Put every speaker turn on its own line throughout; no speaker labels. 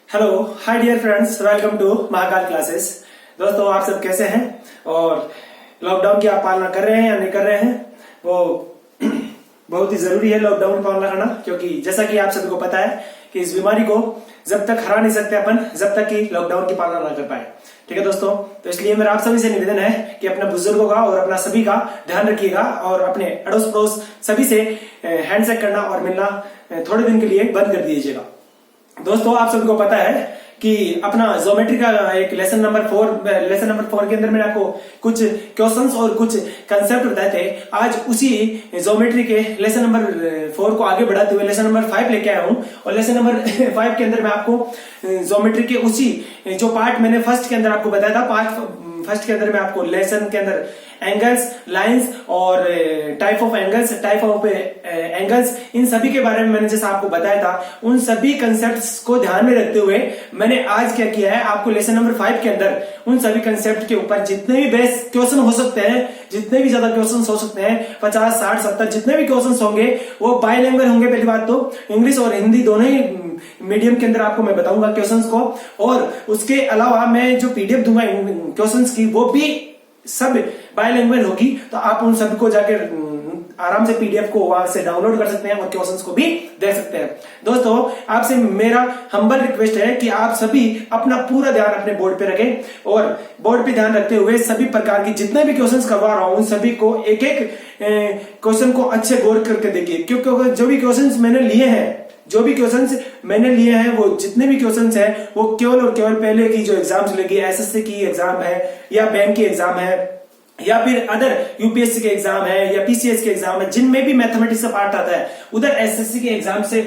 Hello hi dear friends, welcome to Mahakal classes. दोस्तों, आप सब कैसे हैं और लॉकडाउन की आप पालना कर रहे हैं या नहीं कर रहे हैं? वो बहुत ही जरूरी है लॉकडाउन पालना करना, क्योंकि जैसा कि आप सभी को पता है कि इस बीमारी को जब तक हरा नहीं सकते अपन, जब तक कि लॉकडाउन की पालना ना कर पाए। ठीक है दोस्तों, तो इसलिए मेरा आप सभी से निवेदन है कि अपने बुजुर्गों का और अपना सभी का ध्यान रखिएगा और अपने अड़ोस पड़ोस सभी से हैंडशेक करना और मिलना थोड़े दिन के लिए बंद कर दीजिएगा। दोस्तों, आप सभी को पता है कि अपना ज्योमेट्री का एक लेसन नंबर 4 के अंदर मैंने आपको कुछ क्वेश्चंस और कुछ कंसेप्ट बताए थे। आज उसी ज्योमेट्री के लेसन नंबर 4 को आगे बढ़ाते हुए लेसन नंबर 5 लेके आया हूं। और लेसन नंबर 5 के अंदर मैं आपको ज्योमेट्री के उसी जो पार्ट मैंने फर्स्ट के अंदर आपको बताया था, पार्ट फर्स्ट के अंदर मैं आपको लेसन के अंदर एंगल्स, लाइंस और टाइप ऑफ एंगल्स, इन सभी के बारे में मैंने जैसा आपको बताया था, उन सभी कंसेप्ट्स को ध्यान में रखते हुए मैंने आज क्या किया है, आपको लेसन नंबर 5 के अंदर उन सभी कंसेप्ट के ऊपर जितने भी बेस्ट क्वेश्चन हो सकते हैं, जितने भी ज्यादा क्वेश्चन हो सकते हैं, 50, 60, 70 जितने भी क्वेश्चन होंगे वो बाइलिंगुअल होंगे। पहली बात तो इंग्लिश और हिंदी दोनों ही मीडियम के अंदर आपको मैं बताऊंगा क्वेश्चंस को, और उसके अलावा मैं जो पीडीएफ दूंगा क्वेश्चंस की वो भी सब बायलैंग्वेज होगी। तो आप उन सभी को जाकर आराम से पीडीएफ को वहां से डाउनलोड कर सकते हैं और क्वेश्चंस को भी देख सकते हैं। दोस्तों, आपसे मेरा हम्बल रिक्वेस्ट है कि आप सभी अपना पूरा ध्यान अपने बोर्ड पे रखें और बोर्ड पे ध्यान रखते हुए सभी प्रकार की जितने भी क्वेश्चंस करवा रहा हूं उन सभी को एक एक क्वेश्चन को अच्छे गौर करके देखिए, क्योंकि जो भी क्वेश्चंस मैंने लिए हैं वो जितने भी क्वेश्चंस हैं वो केवल और केवल पहले की जो एग्जाम्स लगी, एसएससी की एग्जाम है या बैंक की एग्जाम है या फिर अदर यूपीएससी के एग्जाम है या पीसीएस के एग्जाम है, जिनमें भी मैथमेटिक्स का पार्ट आता है, उधर एसएससी के एग्जाम से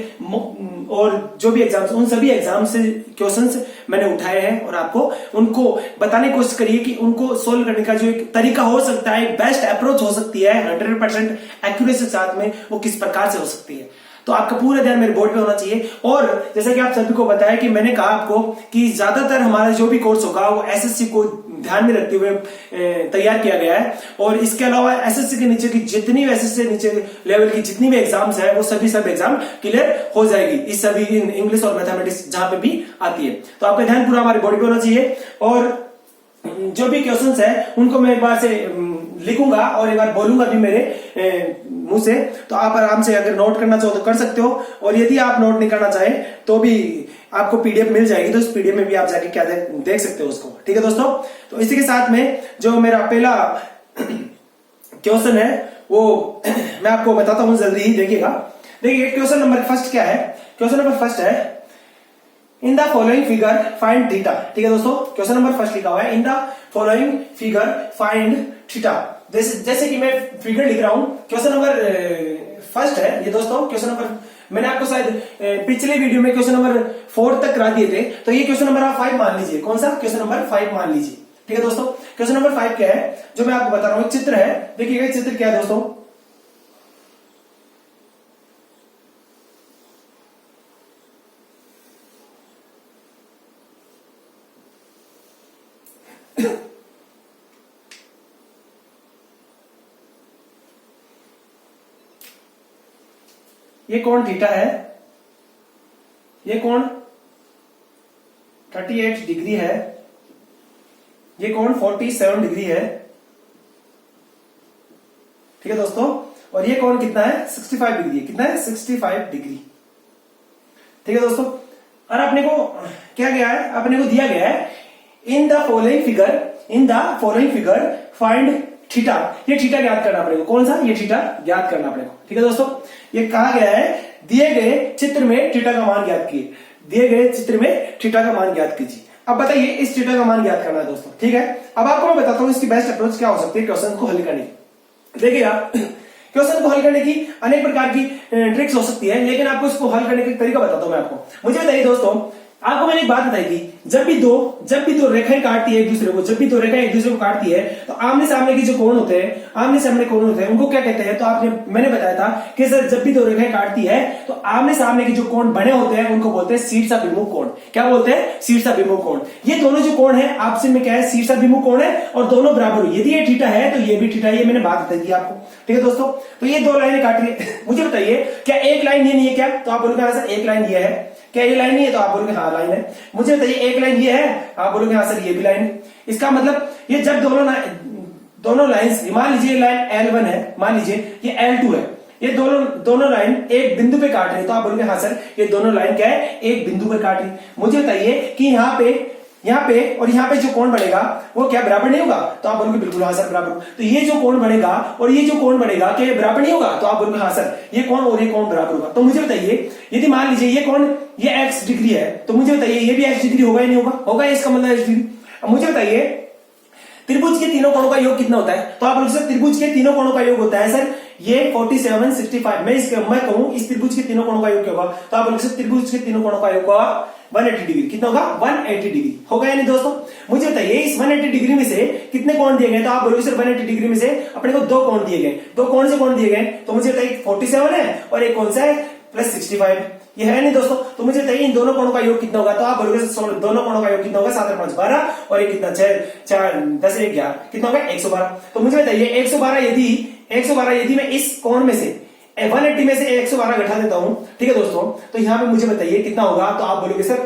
और जो भी एग्जाम्स, उन सभी एग्जाम से क्वेश्चंस मैंने उठाए हैं और आपको उनको बताने की कोशिश करिए कि उनको सोल्व करने का जो एक तरीका हो सकता है, एक बेस्ट अप्रोच हो सकती है 100% एक्यूरेसी के साथ में, वो किस प्रकार से हो सकती है। तो आपका पूरा ध्यान मेरे बोर्ड पे होना चाहिए। और जैसा कि आप सभी को बताया कि मैंने कहा आपको कि ज्यादातर हमारा जो भी कोर्स होगा वो एसएससी को ध्यान में रखते हुए तैयार किया गया है, और इसके अलावा एसएससी के नीचे की जितनी भी एसएससी नीचे लेवल की जितनी भी एग्जाम्स है वो सभी सब एग्जाम क्लियर हो जाएगी, इस सभी इंग्लिश और मैथमेटिक्स जहां पे भी आती है। तो आपका ध्यान पूरा हमारे बोर्ड पे होना चाहिए और जो भी क्वेश्चंस है उनको मैं एक बार से लिखूंगा और एक बार बोलूंगा भी मेरे मुंह से, तो आप आराम से अगर नोट करना चाहो तो कर सकते हो, और यदि आप नोट नहीं करना चाहे तो भी आपको पीडीएफ मिल जाएगी, तो उस पीडीएफ में भी आप जाके क्या देख सकते हो उसको। ठीक है दोस्तों, तो इसी के साथ में जो मेरा पहला क्वेश्चन है वो मैं आपको बताता हूं, जल्दी ही देखिएगा। देखिए क्वेश्चन नंबर फर्स्ट क्या है, क्वेश्चन नंबर फर्स्ट है in the following figure find theta. ठीक है दोस्तों, क्वेश्चन नंबर फर्स्ट लिखा हुआ है in the following figure find theta. जैसे कि मैं फिगर लिख रहा हूं, क्वेश्चन नंबर फर्स्ट है ये दोस्तों। क्वेश्चन नंबर मैंने आपको शायद पिछले वीडियो में क्वेश्चन नंबर 4 तक करा दिए थे, तो ये क्वेश्चन नंबर आप 5 मान लीजिए। कौन सा? क्वेश्चन नंबर 5 मान लीजिए। ठीक है दोस्तों, क्वेश्चन नंबर 5 क्या है जो मैं आपको बता रहा हूं, चित्र है। देखिएगा चित्र क्या है दोस्तों, ये कोण थीटा है, ये कोण 38 डिग्री है, ये कोण 47 डिग्री है। ठीक है दोस्तों, और ये कोण कितना है? 65 डिग्री। कितना है? 65 डिग्री। ठीक है दोस्तों, और अपने को क्या गया है, अपने को दिया गया है in the following figure find theta. ये थीटा ज्ञात करना पड़ेगा। कौन सा? ये थीटा ज्ञात करना पड़ेगा। ठीक है दोस्तों, ये कहा गया है दिए गए चित्र में थीटा का मान ज्ञात कीजिए, दिए गए चित्र में थीटा का मान ज्ञात कीजिए। अब बताइए इस थीटा का मान ज्ञात करना है दोस्तों। ठीक है, अब आपको मैं बताता हूं इसकी बेस्ट अप्रोच क्या हो सकती है क्वेश्चन को हल करने की। देखिएगा क्वेश्चन को हल करने की अनेक प्रकार की ट्रिक्स हो सकती है, लेकिन आपको इसको हल करने का तरीका बताता हूं मैं आपको। मुझे बताइए दोस्तों, आपको मैंने एक बात बताई थी, जब भी दो रेखाएं काटती है एक दूसरे को, जब भी दो रेखाएं एक दूसरे को काटती है तो आमने सामने की जो कोण होते हैं उनको क्या कहते हैं? तो मैंने बताया था कि सर जब भी दो रेखाएं काटती है तो आमने सामने के जो कोण बने होते हैं उनको बोलते हैं शीर्षाभिमुख कोण। क्या बोलते हैं? शीर्षाभिमुख कोण। ये दोनों जो कोण है आपस में क्या है? शीर्षाभिमुख कोण है, और दोनों बराबर है। यदि ये थीटा है तो ये भी थीटा है, ये मैंने बात बताई थी आपको। ठीक है दोस्तों, तो ये दो लाइनें काट रही है। मुझे बताइए क्या एक लाइन ये नहीं है क्या? तो आप बोलोगे सर एक लाइन ये है, क्या ये लाइन नहीं है? तो आप बोलोगे हाँ लाइन है। मुझे बताइए एक लाइन ये है, आप बोलोगे हाँ सर ये भी लाइन है। इसका मतलब ये जब दोनों लाइंस, मान लीजिए लाइन L1 है, मान लीजिए ये L2 है, ये दोनों लाइन एक बिंदु पे काट रही है, तो आप बोलोगे हाँ सर ये दोनों लाइन क्या है? एक बिंदु पे काट रही है। मुझे बताइए कि यहाँ पे और यहाँ पे जो कोण बढ़ेगा वो क्या बराबर नहीं होगा? तो आप बोलोगे बिल्कुल हाँ सर बराबर। तो ये जो कोण बढ़ेगा और ये जो कोण बढ़ेगा क्या ये बराबर नहीं होगा? तो आप बोलोगे हाँ सर ये कोण और ये कोण बराबर होगा। तो मुझे बताइए यदि मान लीजिए ये कोण ये x डिग्री है, तो मुझे बताइए ये भी x डिग्री होगा या नहीं होगा? होगा, इसका मतलब x डिग्री। अब मुझे बताइए त्रिभुज के तीनों कोणों का योग कितना होता है? तो आप बोलोगे सर त्रिभुज के तीनों कोणों का योग होता है सर ये 47 65। मैं कहूं इस त्रिभुज के तीनों कोणों का योग क्या होगा? तो आप बोलोगे सर त्रिभुज के तीनों कोणों का योग होगा 180 डिग्री। कितना होगा? 180 डिग्री। होगा या नहीं दोस्तों? मुझे बताइए इस 180 डिग्री में से कितने कोण दिए गए? तो आप बोलोगे सर 180 डिग्री में से अपने को दो कोण दिए गए। दो कौन से कोण दिए गए? तो मुझे बताइए 47 है और एक कौन सा है प्लस 65। ये है नहीं दोस्तों? तो मुझे बताइए इन दोनों कोणों का योग कितना होगा? तो आप बोलोगे दोनों कोणों का योग कितना होगा? 7 और 5 12 और ये कितना 6 4 10 1 11 कितना होगा? 112। तो मुझे बताइए 112 यदि मैं इस कोण में से 180 में से 112 घटा देता हूं, ठीक है दोस्तों, तो यहाँ पे मुझे बताइए कितना होगा? तो आप बोलोगे सर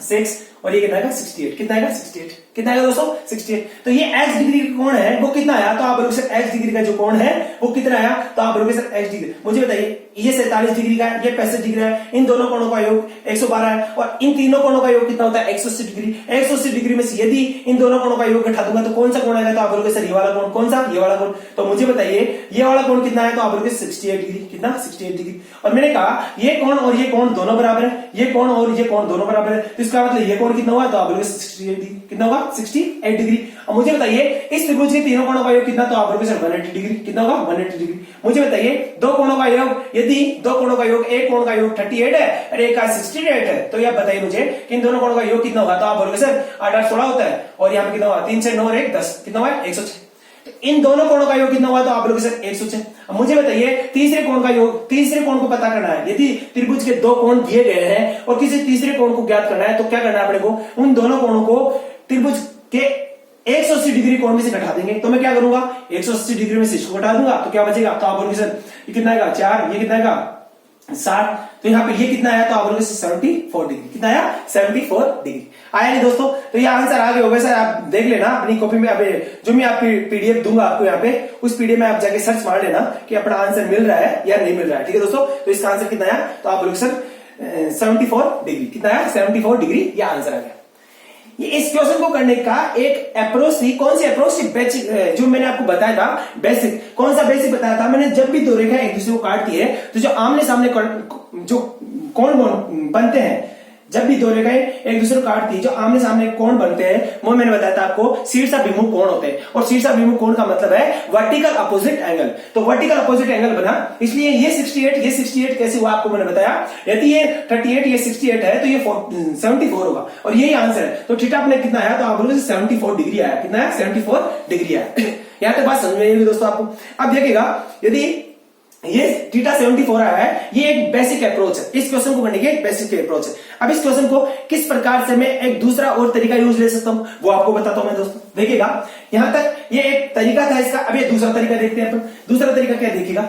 6 और ये कितना आएगा? 68। कितना आएगा? 68। कितना आएगा दोस्तों? 68। तो ये x डिग्री का कोण है वो कितना आया? तो आप बोलोगे सर x डिग्री का जो कोण है वो कितना आया? तो आप बोलोगे सर x डिग्री। मुझे बताइए ये 47 डिग्री का है, ये 65 डिग्री है, इन दोनों कोणों का योग 112 है और इन तीनों कोणों का योग कितना होता है? 180 डिग्री। 180 डिग्री में से यदि इन दोनों कोणों का योग घटा दूंगा तो कौन सा कोण आएगा? तो आप बोलोगे सर ये वाला कोण। कौन सा? ये वाला कोण। तो मुझे बताइए ये वाला कोण कितना है? तो आप बोलोगे 68 डिग्री। कितना? 68 डिग्री। और मैंने कहा ये कोण और ये कोण दोनों बराबर है, ये कोण और ये कोण दोनों बराबर है, तो इसका मतलब ये कोण कितना हुआ? तो आप बोलोगे 68 डिग्री। कितना होगा? 68 डिग्री। अब मुझे बताइए इस त्रिभुज के तीनों कोणों का योग कितना? तो आप बोलोगे सर 180 डिग्री। कितना होगा? 180 डिग्री। मुझे बताइए दो कोणों का योग, यदि दो कोणों का योग, एक कोण का योग 38 है और एक का 68 है, तो ये बताइए मुझे कि इन दोनों कोणों का योग कितना होगा? तो आप बोलोगे सर 8 8 16 होता है और यहाँ पे कितना हुआ? 3 6 9 और 1 10। कितना हुआ? 106। तो इन दोनों कोणों का योग कितना हुआ? तो आप बोलोगे सर 106। अब मुझे बताइए तीसरे कोण का योग, तीसरे कोण को पता करना है। यदि त्रिभुज के दो कोण दिए गए हैं और किसी तीसरे कोण को ज्ञात करना है तो क्या करना है अपने को? उन दोनों कोणों को त्रिभुज के 180 डिग्री कोण में से घटा देंगे। तो मैं क्या करूंगा? 180 डिग्री में से इसको घटा दूंगा तो क्या बचेगा? तो आप बोलोगे सर ये कितना आएगा? 4। ये कितना आएगा? 7। तो यहाँ पे ये कितना आया? तो आप बोलोगे 74 डिग्री। कितना आया? 74 डिग्री। आया नहीं दोस्तों? तो ये आंसर आ गया होगा सर, आप देख लेना अपनी कॉपी में। अभी जो मैं आप पीडीएफ दूंगा आपको यहाँ पे, उस पीडीएफ में आप जाके सर्च मार लेना कि अपना आंसर मिल रहा है या नहीं मिल रहा है। ठीक है दोस्तों? तो इसका आंसर कितना आया? तो आप बोलोगे सर 74 डिग्री। कितना आया? 74 डिग्री। यह आंसर आ गया। ये इस क्वेश्चन को करने का एक अप्रोच थी। कौन सी अप्रोच थी? बेसिक, जो मैंने आपको बताया था बेसिक। कौन सा बेसिक बताया था मैंने? जब भी दो रेखा एक दूसरे को काटती है तो जो आमने सामने जो कोण बनते हैं, जब भी दो रेखाएं एक दूसरे को काटती है, जो आमने सामने कोण बनते हैं, वो मैंने बताया था आपको शीर्षाभिमुख कोण होते हैं। और शीर्षाभिमुख कोण का मतलब है वर्टिकल अपोजिट एंगल। तो वर्टिकल अपोजिट एंगल बना, इसलिए ये 68 कैसे हुआ आपको मैंने बताया। यदि ये 38 ये 68 है तो ये 74 होगा और यही आंसर है। तो थीटा अपने कितना आया? तो आप बोलोगे 74 डिग्री आया। कितना है? 74 डिग्री आया। यहां तक बात समझ में आई दोस्तों आपको? अब देखिएगा यदि ये थीटा 74 आया है, ये एक बेसिक अप्रोच है। इस क्वेश्चन को करने की एक बेसिक अप्रोच है। अब इस क्वेश्चन को किस प्रकार से मैं एक दूसरा और तरीका यूज ले सकता हूं वो आपको बताता हूं मैं दोस्तों। देखिएगा यहां तक ये एक तरीका था इसका। अब ये दूसरा तरीका देखते हैं। तो दूसरा तरीका क्या देखिएगा?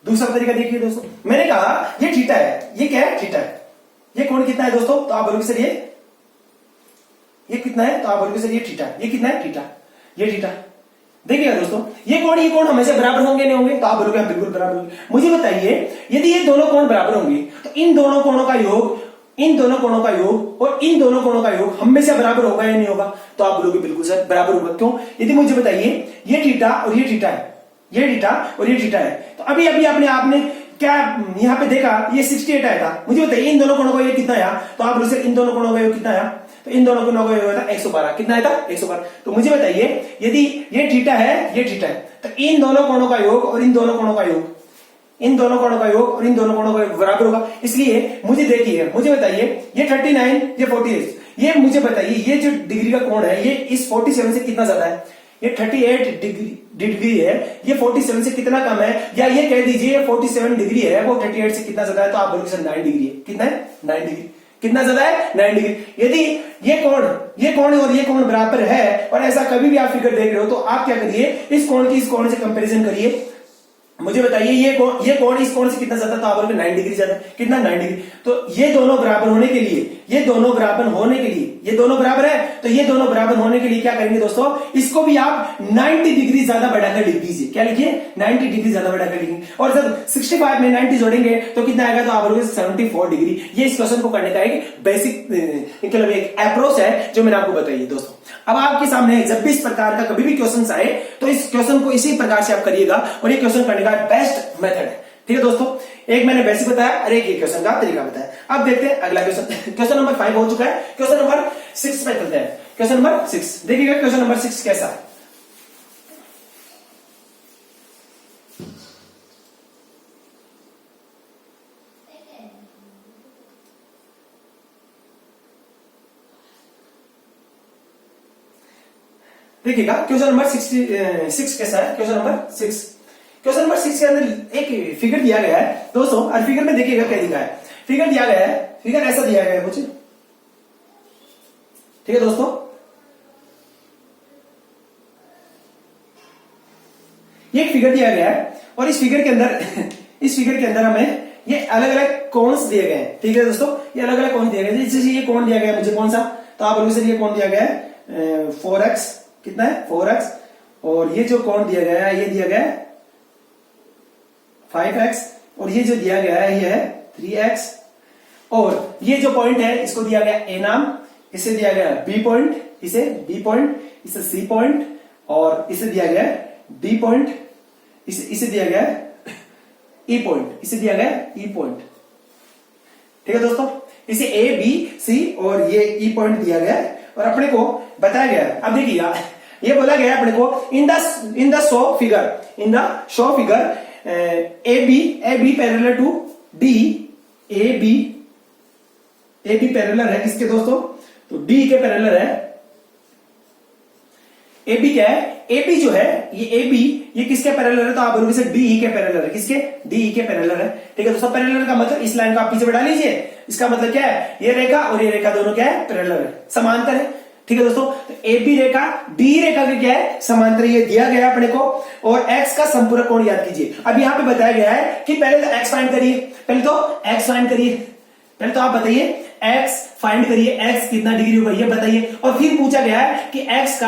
दूसरा तरीका देखिए दोस्तों। मैंने कहा ये थीटा है, ये क्या है? थीटा है। ये कोण कितना है दोस्तों? तो आप बोलोगे सर ये कितना है? तो आप बोलोगे सर ये थीटा। ये कितना है? थीटा। ये थीटा। देखिएगा दोस्तों ये कोण हमेशा बराबर होंगे नहीं होंगे? तो आप बोलोगे बिल्कुल बराबर होंगे। मुझे बताइए यदि ये दोनों कोण बराबर होंगे तो इन दोनों कोणों का योग, इन दोनों कोणों का योग और इन दोनों कोणों का योग हमेशा बराबर होगा या नहीं होगा? तो आप बोलोगे बिल्कुल सर बराबर होगा। क्यों? यदि मुझे बताइए ये थीटा और ये थीटा है, ये थीटा और ये थीटा है, तो अभी आपने क्या यहां पे देखा? ये 68 आया था। मुझे बताइए इन दोनों कोणों का योग कितना आया? तो आप बोलोगे इन दोनों कोणों का योग कितना आया? तो इन दोनों कोणों का योग था 112। कितना आया था? 112। तो मुझे बताइए यदि ये थीटा है, ये थीटा है, तो इन दोनों कोणों का योग और इन दोनों कोणों का योग, इन दोनों कोणों का योग और इन दोनों कोणों का योग बराबर होगा। इसलिए मुझे देखिए, मुझे बताइए ये 39, ये 48, ये मुझे बताइए ये जो डिग्री का कोण है ये इस 47 से कितना ज्यादा है? ये 38 डिग्री है, ये 47 से कितना कम है? या ये कह दीजिए 47 डिग्री है, वो 38 से कितना ज्यादा है? तो आप बोलोगे सर 9 डिग्री है। कितना है? 9 डिग्री। कितना ज्यादा है 9 डिग्री। यदि ये कोण और ये कोण बराबर है और ऐसा कभी भी आप फिगर देख रहे हो तो आप क्या करिए, इस कोण की इस कोण से कंपैरिजन करिए। मुझे बताइए ये कोण इस कोण से कितना ज्यादा, तो आप बोलोगे 9 डिग्री ज्यादा। कितना 9 डिग्री। तो ये दोनों बराबर होने के लिए ये दोनों बराबर है, तो ये दोनों बराबर होने के लिए क्या करेंगे दोस्तों, इसको भी आप 90 डिग्री ज्यादा बढ़ाकर लिख दीजिए। क्या लिखिए 90 डिग्री ज्यादा बढ़ाकर लिखेंगे और जब 65 में 90 जोड़ेंगे तो कितना आएगा, तो आप बोलोगे 74 डिग्री। ये इस क्वेश्चन को करने का एक बेसिक मतलब एक अप्रोच है जो मैंने आपको बताई दोस्तों। अब आपके सामने जब भी इस प्रकार का कभी भी क्वेश्चन आए तो इस क्वेश्चन को इसी प्रकार से आप करिएगा और ये क्वेश्चन करने का बेस्ट मेथड है। ठीक है दोस्तों, एक मैंने बेसिक बताया और एक क्वेश्चन का तरीका बताया। अब देखते हैं अगला क्वेश्चन। क्वेश्चन नंबर 5 हो चुका है, क्वेश्चन नंबर 6 पे चलते हैं। क्वेश्चन नंबर 6 देखिएगा, क्वेश्चन नंबर 6 कैसा है। देखिएगा क्वेश्चन नंबर 6 कैसा है। क्वेश्चन नंबर 6 के अंदर एक फिगर दिया गया है दोस्तों, और फिगर में देखिएगा क्या दिया है। फिगर दिया गया है, फिगर ऐसा दिया गया है कुछ, ठीक है दोस्तों। ये एक फिगर दिया गया है और इस फिगर के अंदर हमें ये अलग अलग कोन्स दिए गए हैं। ठीक है दोस्तों, ये अलग अलग कोण दिए गए हैं। जैसे ये कोण दिया गया है मुझे, कौन सा, तो आप बोलोगे सर ये कोण दिया गया है 4x, कितना है 4x, और ये जो कोण दिया गया है ये दिया गया है 5x, और ये जो दिया गया है ये है 3x, और ये जो पॉइंट है इसको दिया गया a नाम, इसे दिया गया b पॉइंट, इसे b पॉइंट, इसे c पॉइंट, और इसे दिया गया d पॉइंट, इसे दिया गया e पॉइंट, इसे दिया गया e पॉइंट। ठीक है दोस्तों, इसे a b c और ये e पॉइंट दिया गया है और अपने को बताया गया है। अब देखिएगा ये बोला गया है अपने को in the show figure A B parallel to D, A B parallel है किसके दोस्तों, तो डी के पैरेलल है। ए बी क्या है, ए बी जो है ये ए बी ये किसके पैरेलल है, तो आप बोलोगे सर डी ई के पैरेलल है। किसके, डी ई के पैरेलल है। ठीक है दोस्तों, पैरेलल का मतलब इस लाइन को आप पीछे बढ़ा लीजिए, इसका मतलब क्या है, ये रेखा और ये रेखा दोनों क्या है, पैरेलल है, समांतर है। ठीक है दोस्तों, तो ए बी रेखा डी रेखा का क्या है, समांतर, ये दिया गया अपने को। और एक्स का संपूरक कोण याद कीजिए। अब यहाँ पे बताया गया है कि पहले तो एक्स फाइंड करिए, पहले तो आप बताइए एक्स फाइंड करिए, एक्स कितना डिग्री होगा ये बताइए, और फिर पूछा गया है कि एक्स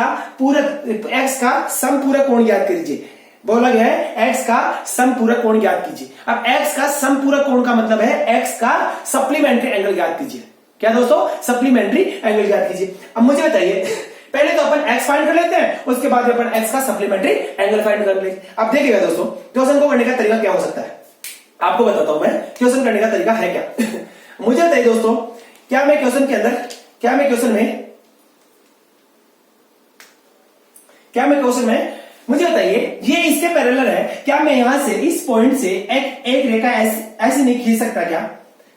का समपूरक कोण याद कीजिए। बोला गया है एक्स का समपूरक कोण याद कीजिए। अब एक्स का समपूरक कोण का मतलब है एक्स का सप्लीमेंट्री एंगल याद कीजिए। क्या दोस्तों, सप्लीमेंट्री एंगल याद कीजिए। अब मुझे बताइए, पहले तो अपन एक्स फाइंड कर लेते हैं, उसके बाद अपन एक्स का सप्लीमेंट्री एंगल फाइंड कर लेंगे। अब देखिएगा दोस्तों, क्वेश्चन को करने का तरीका क्या हो सकता है, आपको बताता हूं मैं क्वेश्चन करने का तरीका है क्या। मुझे बताइए दोस्तों, क्या मैं क्वेश्चन में मुझे बताइए ये इसके पैरेलल है, क्या मैं यहां से इस पॉइंट से एक रेखा ऐसे नहीं खींच सकता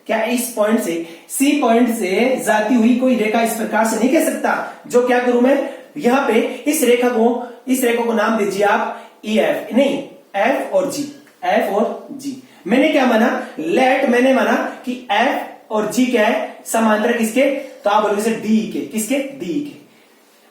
क्या इस पॉइंट से सी पॉइंट से जाती हुई कोई रेखा इस प्रकार से नहीं खींच सकता। जो क्या करूं मैं, यहां पे इस रेखा को नाम दीजिए आप ई एफ, नहीं एफ और जी। मैंने क्या माना, मैंने माना कि एफ और जी क्या है, समांतर किसके, तो आप बोलोगे सर डी के, किसके, डी के।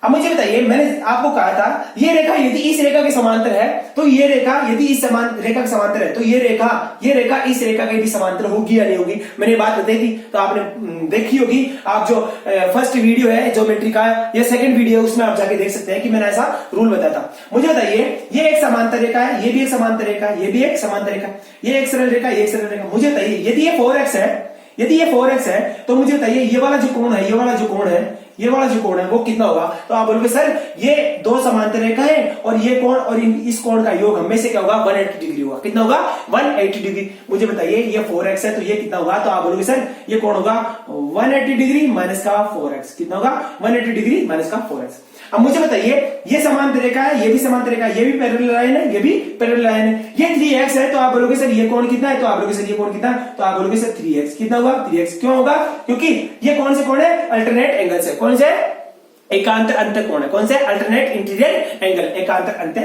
अब मुझे बताइए, मैंने आपको कहा था ये रेखा यदि इस रेखा के समांतर है, तो ये रेखा यदि इस रेखा के समांतर है, तो ये रेखा इस रेखा के भी समांतर होगी या नहीं होगी। मैंने बात बताई थी, तो आपने देखी होगी। आप जो फर्स्ट वीडियो है ज्योमेट्री का या सेकंड वीडियो, उसमें आप जाके देख सकते हैं कि मैंने ऐसा रूल बताया था। मुझे बताइए, ये एक समांतर रेखा है, ये भी एक समांतर रेखा, ये भी एक समांतर रेखा, ये एक सरल रेखा, ये एक सरल रेखा। मुझे बताइए, यदि ये 4x है, तो मुझे बताइए ये वाला जो कोण है वो कितना होगा। तो आप बोलोगे सर ये दो समांतर रेखा है और ये कोण और इस कोण का योग हमें से क्या होगा, 180 डिग्री होगा। कितना होगा, 180 डिग्री। मुझे बताइए ये 4x है, तो ये कितना होगा, तो आप बोलोगे सर ये कोण होगा 180 डिग्री माइनस का 4x। कितना होगा, 180 डिग्री माइनस का 4x। अब मुझे बताइए, ये समांतर रेखा है, ये भी समांतर रेखा है, ये भी पैरेलल लाइन है, ये भी पैरेलल लाइन है। ये 3x है, तो आप बोलोगे सर ये कोण कितना है, तो आप बोलोगे सर ये कोण कितना है, तो आप बोलोगे सर 3x। कितना होगा, 3x। क्यों होगा, क्योंकि ये कौन से कोण है, अल्टरनेट एंगल से, कौन से, एकांतर अंत कोण है, कौन से, अल्टरनेट इंटीरियर एंगल, एकांतर अंत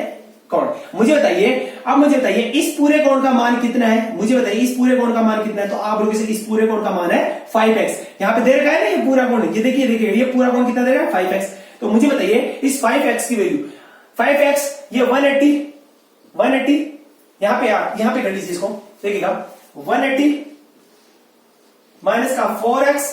कोण। मुझे बताइए इस पूरे कोण का मान कितना है, मुझे बताइए इस पूरे कोण का मान कितना है। तो आप लोगों से इस पूरे कोण का मान है 5x। यहाँ पे दे रखा है ना ये पूरा कोण, ये देखिए ये पूरा कोण कितना दे रहा है 5x। तो मुझे बताइए इस 5x की वैल्यू 5x ये 180 यहाँ पे कर लीजिए इसको, देखिएगा 180 माइनस का 4x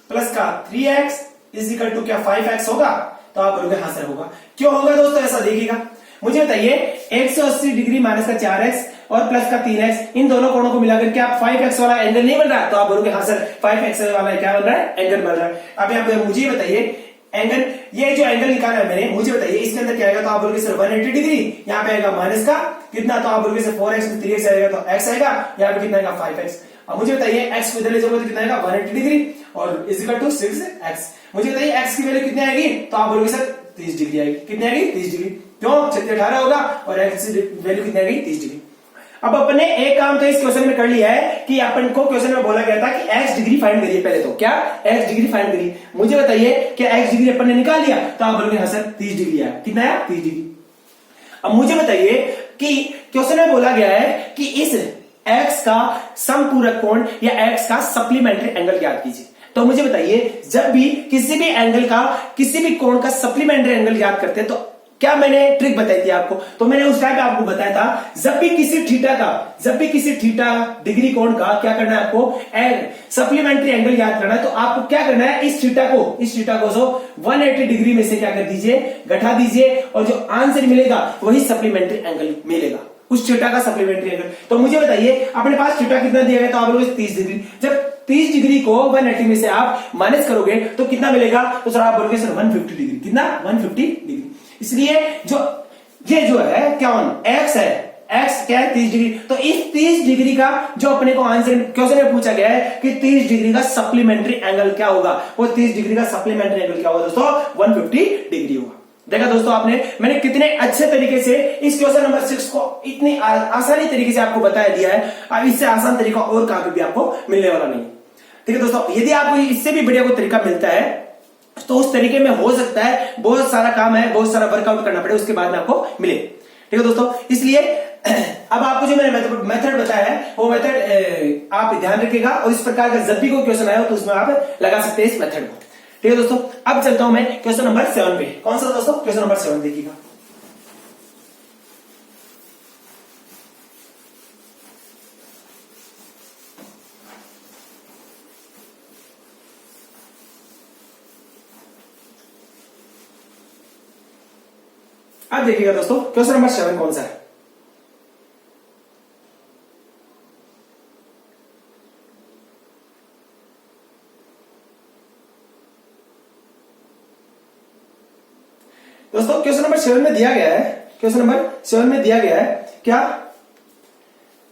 प्लस का 3x इज इक्वल टू क्या 5x होगा। तो आप बोलोगे हाँ सर होगा। क्यों होगा दोस्तों ऐसा, देखिएगा मुझे बताइए 180 डिग्री माइनस का 4x और प्लस का 3x इन दोनों कोणों को मिलाकर क्या 5x वाला एंगल नहीं बन रहा है। तो आप बोलोगे हाँ सर 5x वाला क्या बन रहा है, एंगल बन रहा है। अब यहाँ पे मुझे बताइए एंगल, ये जो एंगल निकाला है मैंने, मुझे बताइए इसके अंदर क्या आएगा। तो आप बोलोगे सर 180 डिग्री, यहाँ पे आएगा माइनस का कितना, तो आप बोलोगे सर 4x में 3x आएगा तो x आएगा, यहाँ पे कितना आएगा 5x। अब मुझे बताइए x को इधर ले जाओगे तो कितना आएगा 180 डिग्री और इज इक्वल टू 6x। मुझे बताइए x की वैल्यू कितनी आएगी, तो आप बोलोगे सर 30 डिग्री आएगी। कितनी आएगी 30 डिग्री, क्यों 18 होगा और x की वैल्यू कितनी आएगी 30 डिग्री। अब अपने एक काम तो इस क्वेश्चन में कर लिया है कि अपन को क्वेश्चन में बोला गया था कि x डिग्री फाइंड करिए। पहले तो क्या x डिग्री फाइंड करिए। मुझे बताइए कि x डिग्री अपन ने निकाल लिया, तो आप बोलोगे हाँ सर 30 डिग्री आया। कितना आया 30 डिग्री। अब मुझे बताइए कि क्वेश्चन में बोला गया है कि इस x का समपूरक कोण या x का सप्लीमेंट्री एंगल ज्ञात कीजिए। तो मुझे बताइए जब भी किसी भी एंगल का, किसी भी कोण का सप्लीमेंट्री एंगल ज्ञात करते हैं तो क्या मैंने ट्रिक बताई थी आपको। तो मैंने उस टाइम पे आपको बताया था जब भी किसी थीटा डिग्री कोण का क्या करना है आपको, सप्लीमेंट्री एंगल याद करना है। तो आपको क्या करना है, इस थीटा को जो 180 डिग्री में से क्या कर दीजिए, घटा दीजिए और जो आंसर मिलेगा वही सप्लीमेंट्री एंगल मिलेगा, उस थीटा का सप्लीमेंट्री एंगल। तो मुझे बताइए अपने पास थीटा कितना दिया गया, तो आप लोग 30 डिग्री, जब 30 डिग्री को 180 में से आप माइनस करोगे तो कितना मिलेगा, तो सर आप बोलोगे सर 150 डिग्री। कितना 150 डिग्री। इसलिए ये जो है क्या x है, x क्या है 30 डिग्री। तो इस 30 डिग्री का जो अपने को आंसर क्वेश्चन में पूछा गया है कि 30 डिग्री का सप्लीमेंट्री एंगल क्या होगा, वो 30 डिग्री का सप्लीमेंट्री एंगल क्या होगा दोस्तों 150 डिग्री होगा। देखा दोस्तों मैंने कितने अच्छे तरीके से इस क्वेश्चन नंबर 6 को इतनी आसानी तरीके से आपको बताया दिया है। अब इससे आसान तरीका और कहां पे भी आपको मिलने वाला नहीं। ठीक है दोस्तों, यदि आपको इससे भी बढ़िया कोई तरीका मिलता है तो उस तरीके में हो सकता है बहुत सारा काम है, बहुत सारा वर्कआउट करना पड़े, उसके बाद में आपको मिले। ठीक है दोस्तों, इसलिए अब आपको जो मैंने मेथड बताया है वो मेथड आप ध्यान रखिएगा और इस प्रकार का जब भी कोई क्वेश्चन आया हो तो उसमें आप लगा सकते हैं इस मेथड को। ठीक है दोस्तों, अब चलता हूं मैं क्वेश्चन नंबर 7 पे। कौन सा दोस्तों, क्वेश्चन नंबर 7 देखिएगा। अब देखिएगा दोस्तों क्वेश्चन नंबर 7 कौन सा है। दोस्तों क्वेश्चन नंबर 7 में दिया गया है, क्वेश्चन नंबर 7 में दिया गया है क्या,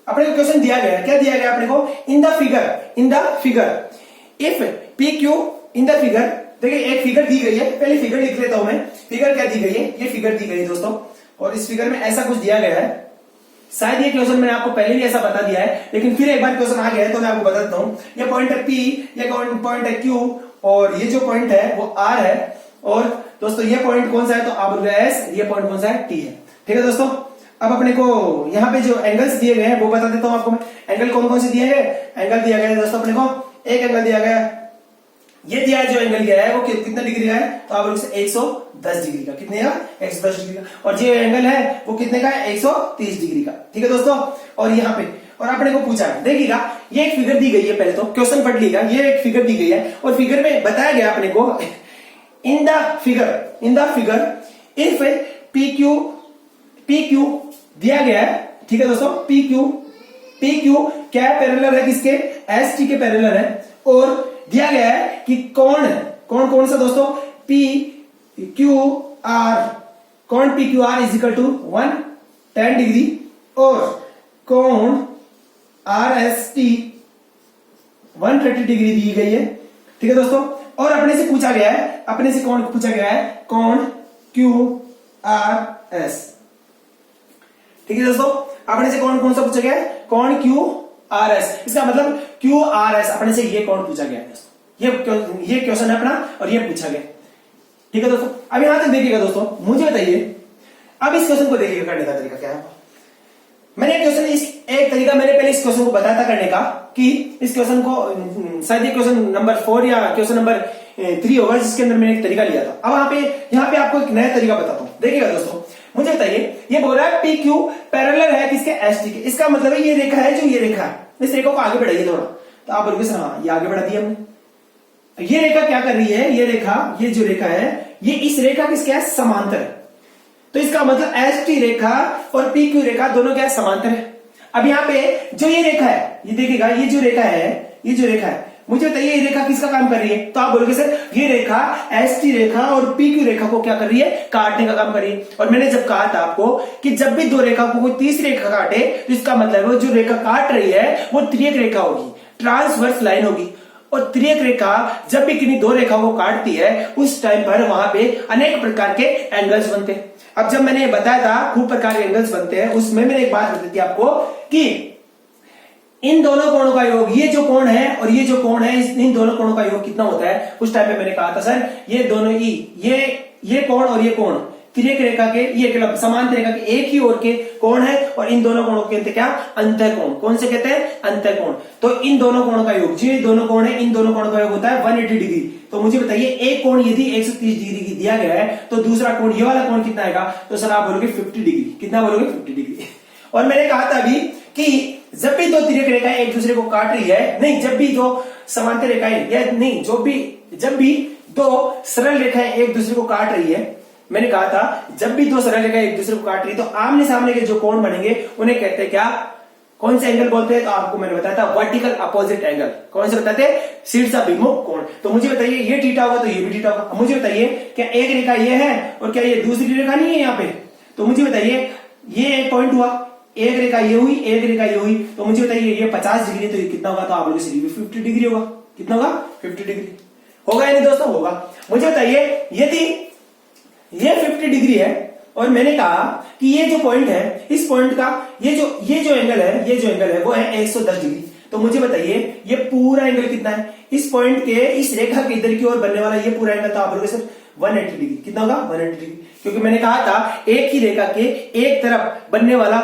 अपने को क्वेश्चन दिया गया है, क्या दिया गया अपने को, in the figure if P Q in the figure. देखिए एक फिगर दी गई है, पहले फिगर लिख लेता हूं मैं। फिगर क्या दी गई है, ये फिगर दी गई है दोस्तों और इस फिगर में ऐसा कुछ दिया गया है। शायद ये क्वेश्चन मैंने आपको पहले भी ऐसा बता दिया है, लेकिन फिर एक बार क्वेश्चन आ गया है तो मैं आपको बता देता हूं। ये पॉइंट है P, ये पॉइंट है Q और ये जो पॉइंट है वो R है। और दोस्तों ये पॉइंट कौन सा है, तो आप बोल रहे हैं S, ये पॉइंट कौन सा है T है। ठीक है दोस्तों, अब अपने को यहाँ पे जो एंगल्स दिए गए हैं वो बता देता हूं आपको मैं। एंगल कौन कौन से दिए हैं, एंगल दिया गया है दोस्तों अपने को, एक एंगल दिया गया है, ये दिया है जो एंगल दिया है वो कितना डिग्री का है, तो आप लोग 110 डिग्री का, कितने का 110 डिग्री का। और जो एंगल है वो कितने का है 130 डिग्री का। ठीक है दोस्तों, और यहाँ पे और अपने को पूछा है, देखिएगा ये एक फिगर दी गई है, पहले तो क्वेश्चन पढ़ लीजिएगा। ये एक फिगर दी गई है और फिगर में बताया गया अपने को in the figure if P Q दिया गया है। ठीक है दोस्तों, पी क्यू क्या है, पैरेलल है किसके, एस टी के पैरेलल है। और दिया गया है कि कौन सा दोस्तों, पी क्यू आर, कौन P Q R is equal to 110 degree और कौन आर एस टी 130 डिग्री दी गई है। ठीक है दोस्तों, और अपने से पूछा गया है, अपने से कौन पूछा गया है, कौन क्यू आर एस। ठीक है दोस्तों, अपने से कौन सा पूछा गया है, कौन क्यू आर एस। इसका मतलब क्यू आर एस अपने से ये कौन पूछा गया है दोस्तों, ये क्वेश्चन है अपना और ये पूछा गया। ठीक है दोस्तों, अब यहां तक देखिएगा दोस्तों, मुझे बताइए अब इस क्वेश्चन को देखिए करने का तरीका क्या है। मैंने एक तरीका मैंने पहले इस क्वेश्चन को बताया था करने का कि इस क्वेश्चन को शायद ये क्वेश्चन नंबर 4 या क्वेश्चन नंबर 3 होगा जिसके अंदर मैंने एक तरीका लिया था। अब यहाँ पे आपको एक नया तरीका बताता हूं। देखिएगा दोस्तों, मुझे बताइए, ये बोल रहा है पी क्यू पैरेलल है किसके, एस टी के। इसका मतलब है ये रेखा है, जो ये रेखा है, इस रेखा को आगे बढ़ाइए थोड़ा। तो आप बोलोगे सर हाँ, ये आगे बढ़ा दिया हमने। ये रेखा क्या कर रही है, ये रेखा, ये जो रेखा है, ये इस रेखा किसके है, समांतर है। तो इसका मतलब एस टी रेखा और पी क्यू रेखा दोनों क्या है, समांतर है। अब यहाँ पे जो ये रेखा है, ये देखिएगा, ये जो रेखा है, ये जो रेखा है, मुझे बताइए ये रेखा किसका काम कर रही है। तो आप बोलोगे सर ये रेखा एस टी रेखा और पी क्यू रेखा को क्या कर रही है, काटने का काम कर रही है। और मैंने जब कहा था आपको कि जब भी दो रेखा को कोई तीसरी रेखा काटे तो इसका मतलब है जो रेखा काट रही है वो त्रियक रेखा होगी, ट्रांसवर्स लाइन होगी। और त्रियक रेखा जब भी किन्हीं दो रेखाओं को काटती है उस टाइम पर वहां पे अनेक प्रकार के एंगल्स बनते हैं। अब जब मैंने बताया था खूब प्रकार के एंगल्स बनते हैं, उसमें मैंने एक बात बताई थी आपको कि इन दोनों कोणों का योग, ये जो कोण है और ये जो कोण है, इन दोनों कोणों का योग कितना होता है। उस टाइम पे मैंने कहा था सर ये दोनों ही, ये कोण और ये कोण त्रियक रेखा के, ये समांतर रेखा के एक ही ओर के कोण है और इन दोनों कोणों को कहते हैं क्या, अंतःकोण। कौन से कहते हैं, अंतःकोण। तो इन दोनों कोणों का योग, जो दोनों कोण है, इन दोनों कोणों का योग होता है 180 डिग्री। तो मुझे बताइए एक कोण यदि 130 डिग्री की दिया गया है तो दूसरा कोण, ये वाला कोण कितना आएगा। तो सर आप बोलोगे 50 डिग्री। कितना बोलोगे, 50 डिग्री। और मैंने कहा था अभी कि जब भी दो त्रियक रेखाएं एक दूसरे को काट रही है, नहीं, जब भी दो समांतर रेखाएं या नहीं, जब भी दो सरल रेखाएं एक दूसरे को काट रही है, मैंने कहा था जब भी दो सरल रेखाएं एक दूसरे को काट रही है तो आमने सामने के जो कोण बनेंगे उन्हें कहते हैं क्या, कौन से एंगल बोलते हैं। तो आपको मैंने बताया था वर्टिकल अपोजिट एंगल। कौन से बताते हैं, शीर्षाभिमुख कोण। तो मुझे बताइए ये थीटा होगा तो ये भी थीटा होगा। मुझे बताइए क्या एक रेखा ये है और क्या ये दूसरी रेखा नहीं है यहाँ पे। तो मुझे बताइए ये एक पॉइंट हुआ, एक रेखा ये हुई, एक रेखा ये हुई। तो मुझे बताइए ये 50 डिग्री, तो ये कितना होगा। तो आप बोलोगे 50 डिग्री होगा। कितना होगा, 50 डिग्री होगा या नहीं दोस्तों, होगा। मुझे बताइए यदि ये 50 डिग्री है और मैंने कहा कि ये जो पॉइंट है, इस पॉइंट का ये जो एंगल है, ये जो एंगल है वो है 110 डिग्री। तो मुझे बताइए ये पूरा एंगल कितना है, इस पॉइंट के, इस रेखा के इधर की ओर बनने वाला ये पूरा एंगल। तो आप बोलोगे सर 180 डिग्री। कितना होगा, 180 डिग्री। क्योंकि मैंने कहा था एक ही रेखा के एक तरफ बनने वाला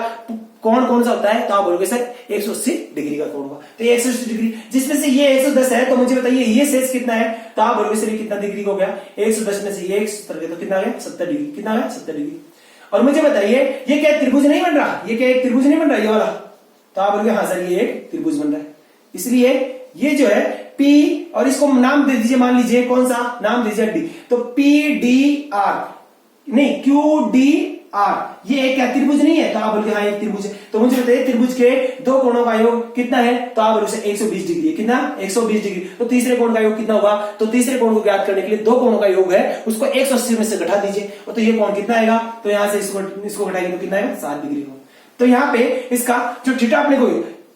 कोण कौन सा होता है। तो आप बोलोगे सर 180 डिग्री का कोण होगा। तो ये 180 डिग्री, जिसमें से ये 110 है, तो मुझे बताइए ये शेष कितना है। तो आप बोलोगे सर ये कितना डिग्री हो गया, 110 में से ये 170 गया तो कितना आ गया, 70 डिग्री। कितना आ गया, 70 डिग्री। और मुझे बताइए ये क्या त्रिभुज नहीं बन रहा, ये क्या एक त्रिभुज नहीं बन रहा ये वाला। तो आप बोलोगे हाँ सर ये एक त्रिभुज बन रहा है। इसलिए ये जो है P, और इसको नाम दे दीजिए, मान लीजिए कौन सा नाम दीजिए, D। तो PDR नहीं, QDR, ये एक क्या त्रिभुज नहीं है। तो आप बोलोगे हाँ एक त्रिभुज है। तो मुझे बताइए त्रिभुज के दो कोणों का योग कितना है। तो आप बोलोगे 120 डिग्री। कितना, 120 डिग्री। तो तीसरे कोण का योग कितना होगा। तो तीसरे कोण को ज्ञात करने के लिए दो कोणों का योग है, उसको 180 में से घटा दीजिए। तो ये कोण कितना आएगा। तो यहां से इसको घटाएंगे तो कितना आएगा, 7 डिग्री होगा। तो यहाँ पे इसका जो थीटा अपने को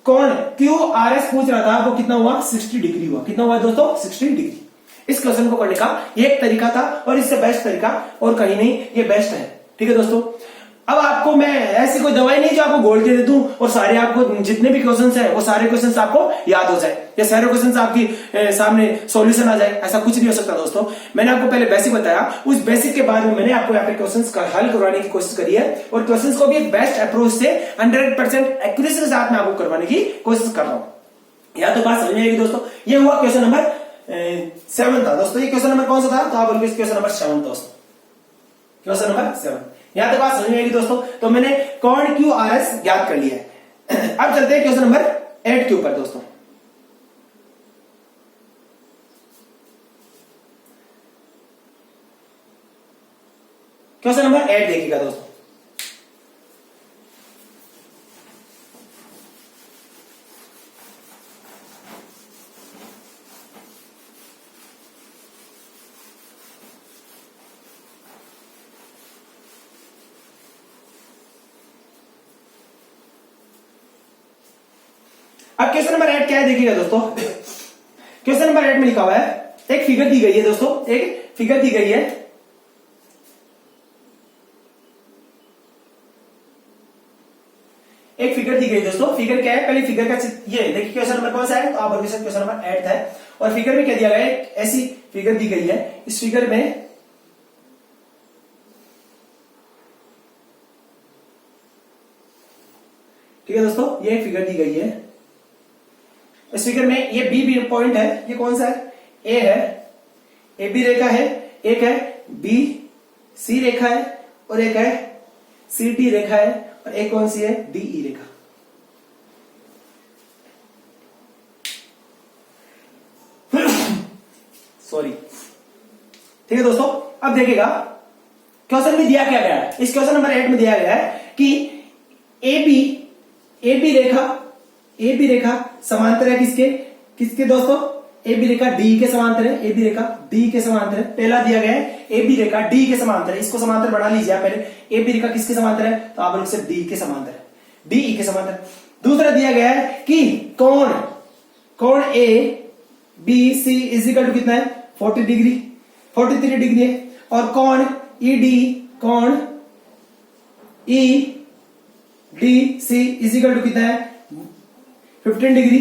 कोण QRS पूछ रहा था वो कितना हुआ, 60 डिग्री हुआ। कितना हुआ दोस्तों, 60 डिग्री। इस क्वेश्चन को करने का एक तरीका था और इससे बेस्ट तरीका और कहीं नहीं, ये बेस्ट है। ठीक है दोस्तों। अब आपको मैं ऐसी कोई दवाई नहीं जो आपको गोल्ड के दे दूं और सारे आपको जितने भी क्वेश्चंस है वो सारे क्वेश्चंस आपको याद हो जाए या सारे क्वेश्चंस आपकी सामने सॉल्यूशन आ जाए, ऐसा कुछ नहीं हो सकता दोस्तों। मैंने आपको पहले बेसिक बताया, उस बेसिक के बाद में मैंने आपको यहाँ पे क्वेश्चंस का हल करवाने की कोशिश करी है और क्वेश्चंस को भी एक बेस्ट अप्रोच से 100% एक्यूरेसी के साथ में आपको करवाने की कोशिश कर रहा हूं। या तो बात समझ में आएगी दोस्तों। ये हुआ क्वेश्चन नंबर 7 था दोस्तों। ये क्वेश्चन नंबर कौन सा था। तो आप बोलोगे क्वेश्चन नंबर 7 दोस्तों, क्वेश्चन नंबर 7। यहां तक बात समझ में आएगी दोस्तों। तो मैंने कोण QRS ज्ञात कर लिया है। अब चलते हैं क्वेश्चन नंबर 8 के ऊपर दोस्तों। क्वेश्चन नंबर 8 देखिएगा दोस्तों। अब क्वेश्चन नंबर 8 क्या है देखिएगा दोस्तों। क्वेश्चन नंबर 8 में लिखा हुआ है, एक फिगर दी गई है दोस्तों, एक फिगर दी गई है। एक फिगर दी गई दोस्तों। फिगर क्या है, पहले फिगर का ये देखिए क्वेश्चन नंबर कौन सा है। तो आप बोलोगे सर क्वेश्चन नंबर 8 है और फिगर में क्या दिया गया है, ऐसी फिगर दी गई है। इस फिगर में ठीक है दोस्तों, ये एक फिगर दी गई है। इस फिगर में ये बी पॉइंट है, ये कौन सा है, ए है, ए बी रेखा है, एक है बी सी रेखा है और एक है सी टी रेखा है और एक कौन सी है, डी ई रेखा। सॉरी। ठीक है दोस्तों, अब देखिएगा क्वेश्चन में दिया क्या गया है, इस क्वेश्चन नंबर 8 में दिया गया है कि ए बी रेखा समांतर है किसके किसके दोस्तों, ए बी रेखा डी के समांतर है, ए बी रेखा डी के समांतर है। पहला दिया गया है ए बी रेखा डी के समांतर है, इसको समांतर बना लीजिए आप पहले। ए बी रेखा किसके समांतर है, तो आप लोग से डी के समांतर है, डी ई के समांतर। दूसरा दिया गया है कि कोण A B C is equal to कितना है, 40 डिग्री, 43 डिग्री है। और कोण E D C is equal to कितना है, 15 डिग्री।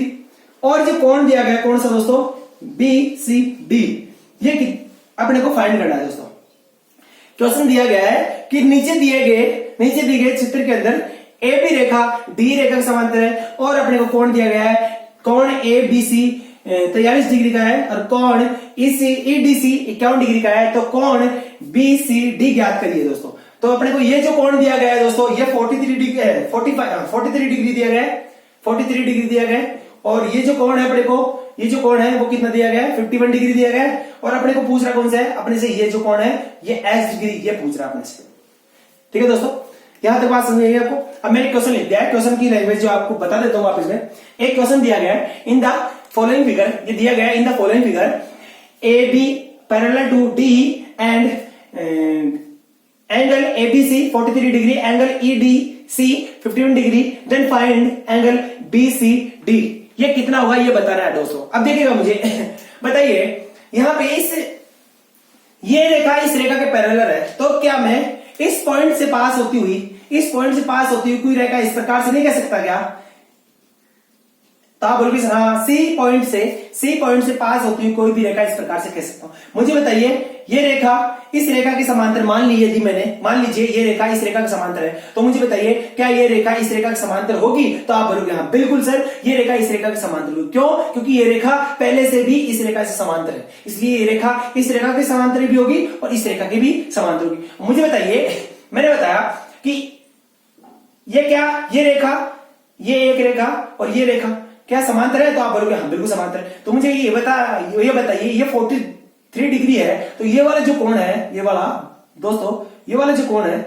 और जो कोण दिया गया है कौन सा दोस्तों, बी सी डी, ये अपने को फाइंड करना है दोस्तों। क्वेश्चन दिया गया है कि नीचे दिए गए चित्र के अंदर ए बी रेखा डी रेखा के समांतर है और अपने को कोण दिया गया है, कोण ए बी सी 43 डिग्री का है और कोण ईडीसी 51 डिग्री का है। तो कोण बी सी डी ज्ञात करिए दोस्तों। तो अपने को ये जो कोण दिया गया है दोस्तों, ये 43 डिग्री है, 43 डिग्री दिया गया है, 43 डिग्री दिया गया है। और ये जो कोण है अपने को, ये जो कोण है वो कितना दिया गया है, 51 डिग्री दिया गया है। और अपने को पूछ रहा कौन सा है, अपने से ये जो कोण है ये एस डिग्री, ये पूछ रहा अपने से। ठीक है दोस्तों, यहां तक बात समझ आई आपको। अब मैंने क्वेश्चन लिख दिया है, क्वेश्चन की लैंग्वेज जो आपको बता देता हूं वापस में। एक क्वेश्चन दिया गया है इन द फॉलोइंग फिगर, ये दिया गया है in the following figure A B parallel to D and angle ABC 43 degree, angle EDC 51 degree, then find angle BCD. ये कितना होगा ये बताना है दोस्तों। अब देखिएगा मुझे बताइए, यहां पे ये रेखा इस रेखा के पैरेलल है, तो क्या मैं इस पॉइंट से पास होती हुई कोई रेखा इस प्रकार से नहीं कह सकता क्या? तो आप बोलोगे हाँ, सी पॉइंट से पास होती हुई कोई भी रेखा इस प्रकार से कह सकता हूं। मुझे बताइए, ये रेखा इस रेखा के समांतर, मान लीजिए ये रेखा इस रेखा के समांतर है, तो मुझे बताइए क्या ये रेखा इस रेखा के समांतर होगी? तो आप बोलोगे हाँ बिल्कुल सर, ये रेखा इस रेखा के समांतर होगी। क्यों? क्योंकि ये रेखा पहले से भी इस रेखा से समांतर है, इसलिए ये रेखा इस रेखा के समांतर भी होगी और इस रेखा की भी समांतर होगी। मुझे बताइए, मैंने बताया कि ये क्या, ये रेखा, ये एक रेखा और ये रेखा क्या समांतर है? तो आप बोलोगे हाँ बिल्कुल समांतर है। तो मुझे ये बताइए, ये 43 डिग्री है, तो ये वाला जो कोण है, ये वाला दोस्तों, ये वाला जो कोण है,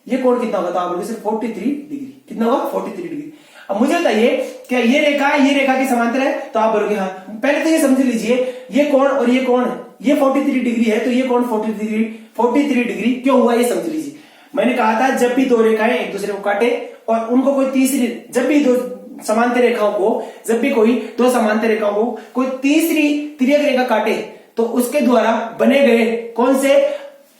ये कोण कितना होगा? तो आप बोलोगे सिर्फ 43 डिग्री। कितना होगा? 43 डिग्री। अब मुझे बताइए क्या ये रेखा के समांतर है? तो आप बोलोगे हाँ। पहले तो ये समझ लीजिए, ये कोण और ये कोण, ये 43 डिग्री है, तो ये कोण 43 डिग्री क्यों हुआ ये समझ लीजिए। मैंने कहा था जब भी दो रेखाएं एक दूसरे को काटे और उनको कोई तीसरी, जब भी दो समांतर रेखाओं को कोई तीसरी तिर्यक रेखा काटे तो उसके द्वारा बने गए कौन से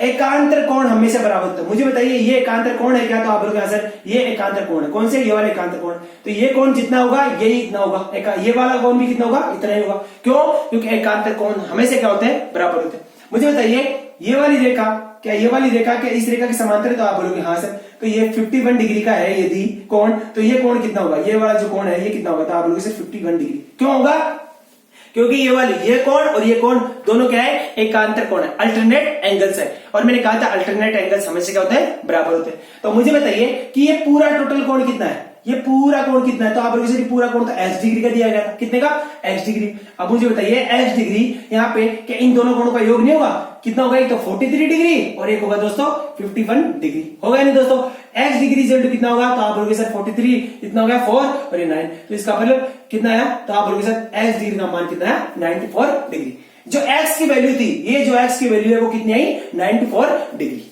एकांतर कोण हमेशा बराबर होते हैं। मुझे बताइए ये एकांतर कोण है क्या? तो आप बोलोगे सर ये एकांतर कोण है। कौन से? ये वाला एकांतर कोण। तो ये कोण जितना होगा यही इतना होगा, ये वाला कोण भी कितना होगा? इतना ही होगा। क्यों? क्योंकि एकांतर कोण हमेशा क्या होते हैं? बराबर होते हैं। मुझे बताइए ये वाली रेखा क्या इस रेखा के समांतर है? तो आप बोलोगे हाँ सर। तो ये 51 डिग्री का है यदि कोण, तो ये कोण कितना होगा? ये वाला जो कोण है ये कितना होगा? तो आप बोलोगे सर 51 डिग्री। क्यों होगा? क्योंकि ये कोण और ये कोण दोनों क्या है? एकांतर कोण है, अल्टरनेट एंगल्स है। और मैंने कहा था अल्टरनेट एंगल्स हमेशा क्या होते हैं? बराबर होते हैं। तो मुझे बताइए कि ये पूरा टोटल कोण कितना है? ये पूरा कोण कितना है? तो आप लोग पूरा कोण तो x डिग्री का दिया गया था। कितने का? x degree. अब मुझे बताइए x डिग्री यहाँ पे क्या इन दोनों कोणों का योग नहीं होगा? कितना होगा? एक तो 43 डिग्री और एक होगा दोस्तों 51 डिग्री। होगा नहीं दोस्तों? x डिग्री इक्वल टू कितना होगा? तो आप बोलोगे सर 43, इतना हो गया 4 और ये 9, तो इसका मतलब कितना आया? तो आप बोलोगे सर x डिग्री का मान कितना है? 94 डिग्री। जो x की वैल्यू थी, ये जो x की वैल्यू है वो कितनी आई? 94 डिग्री।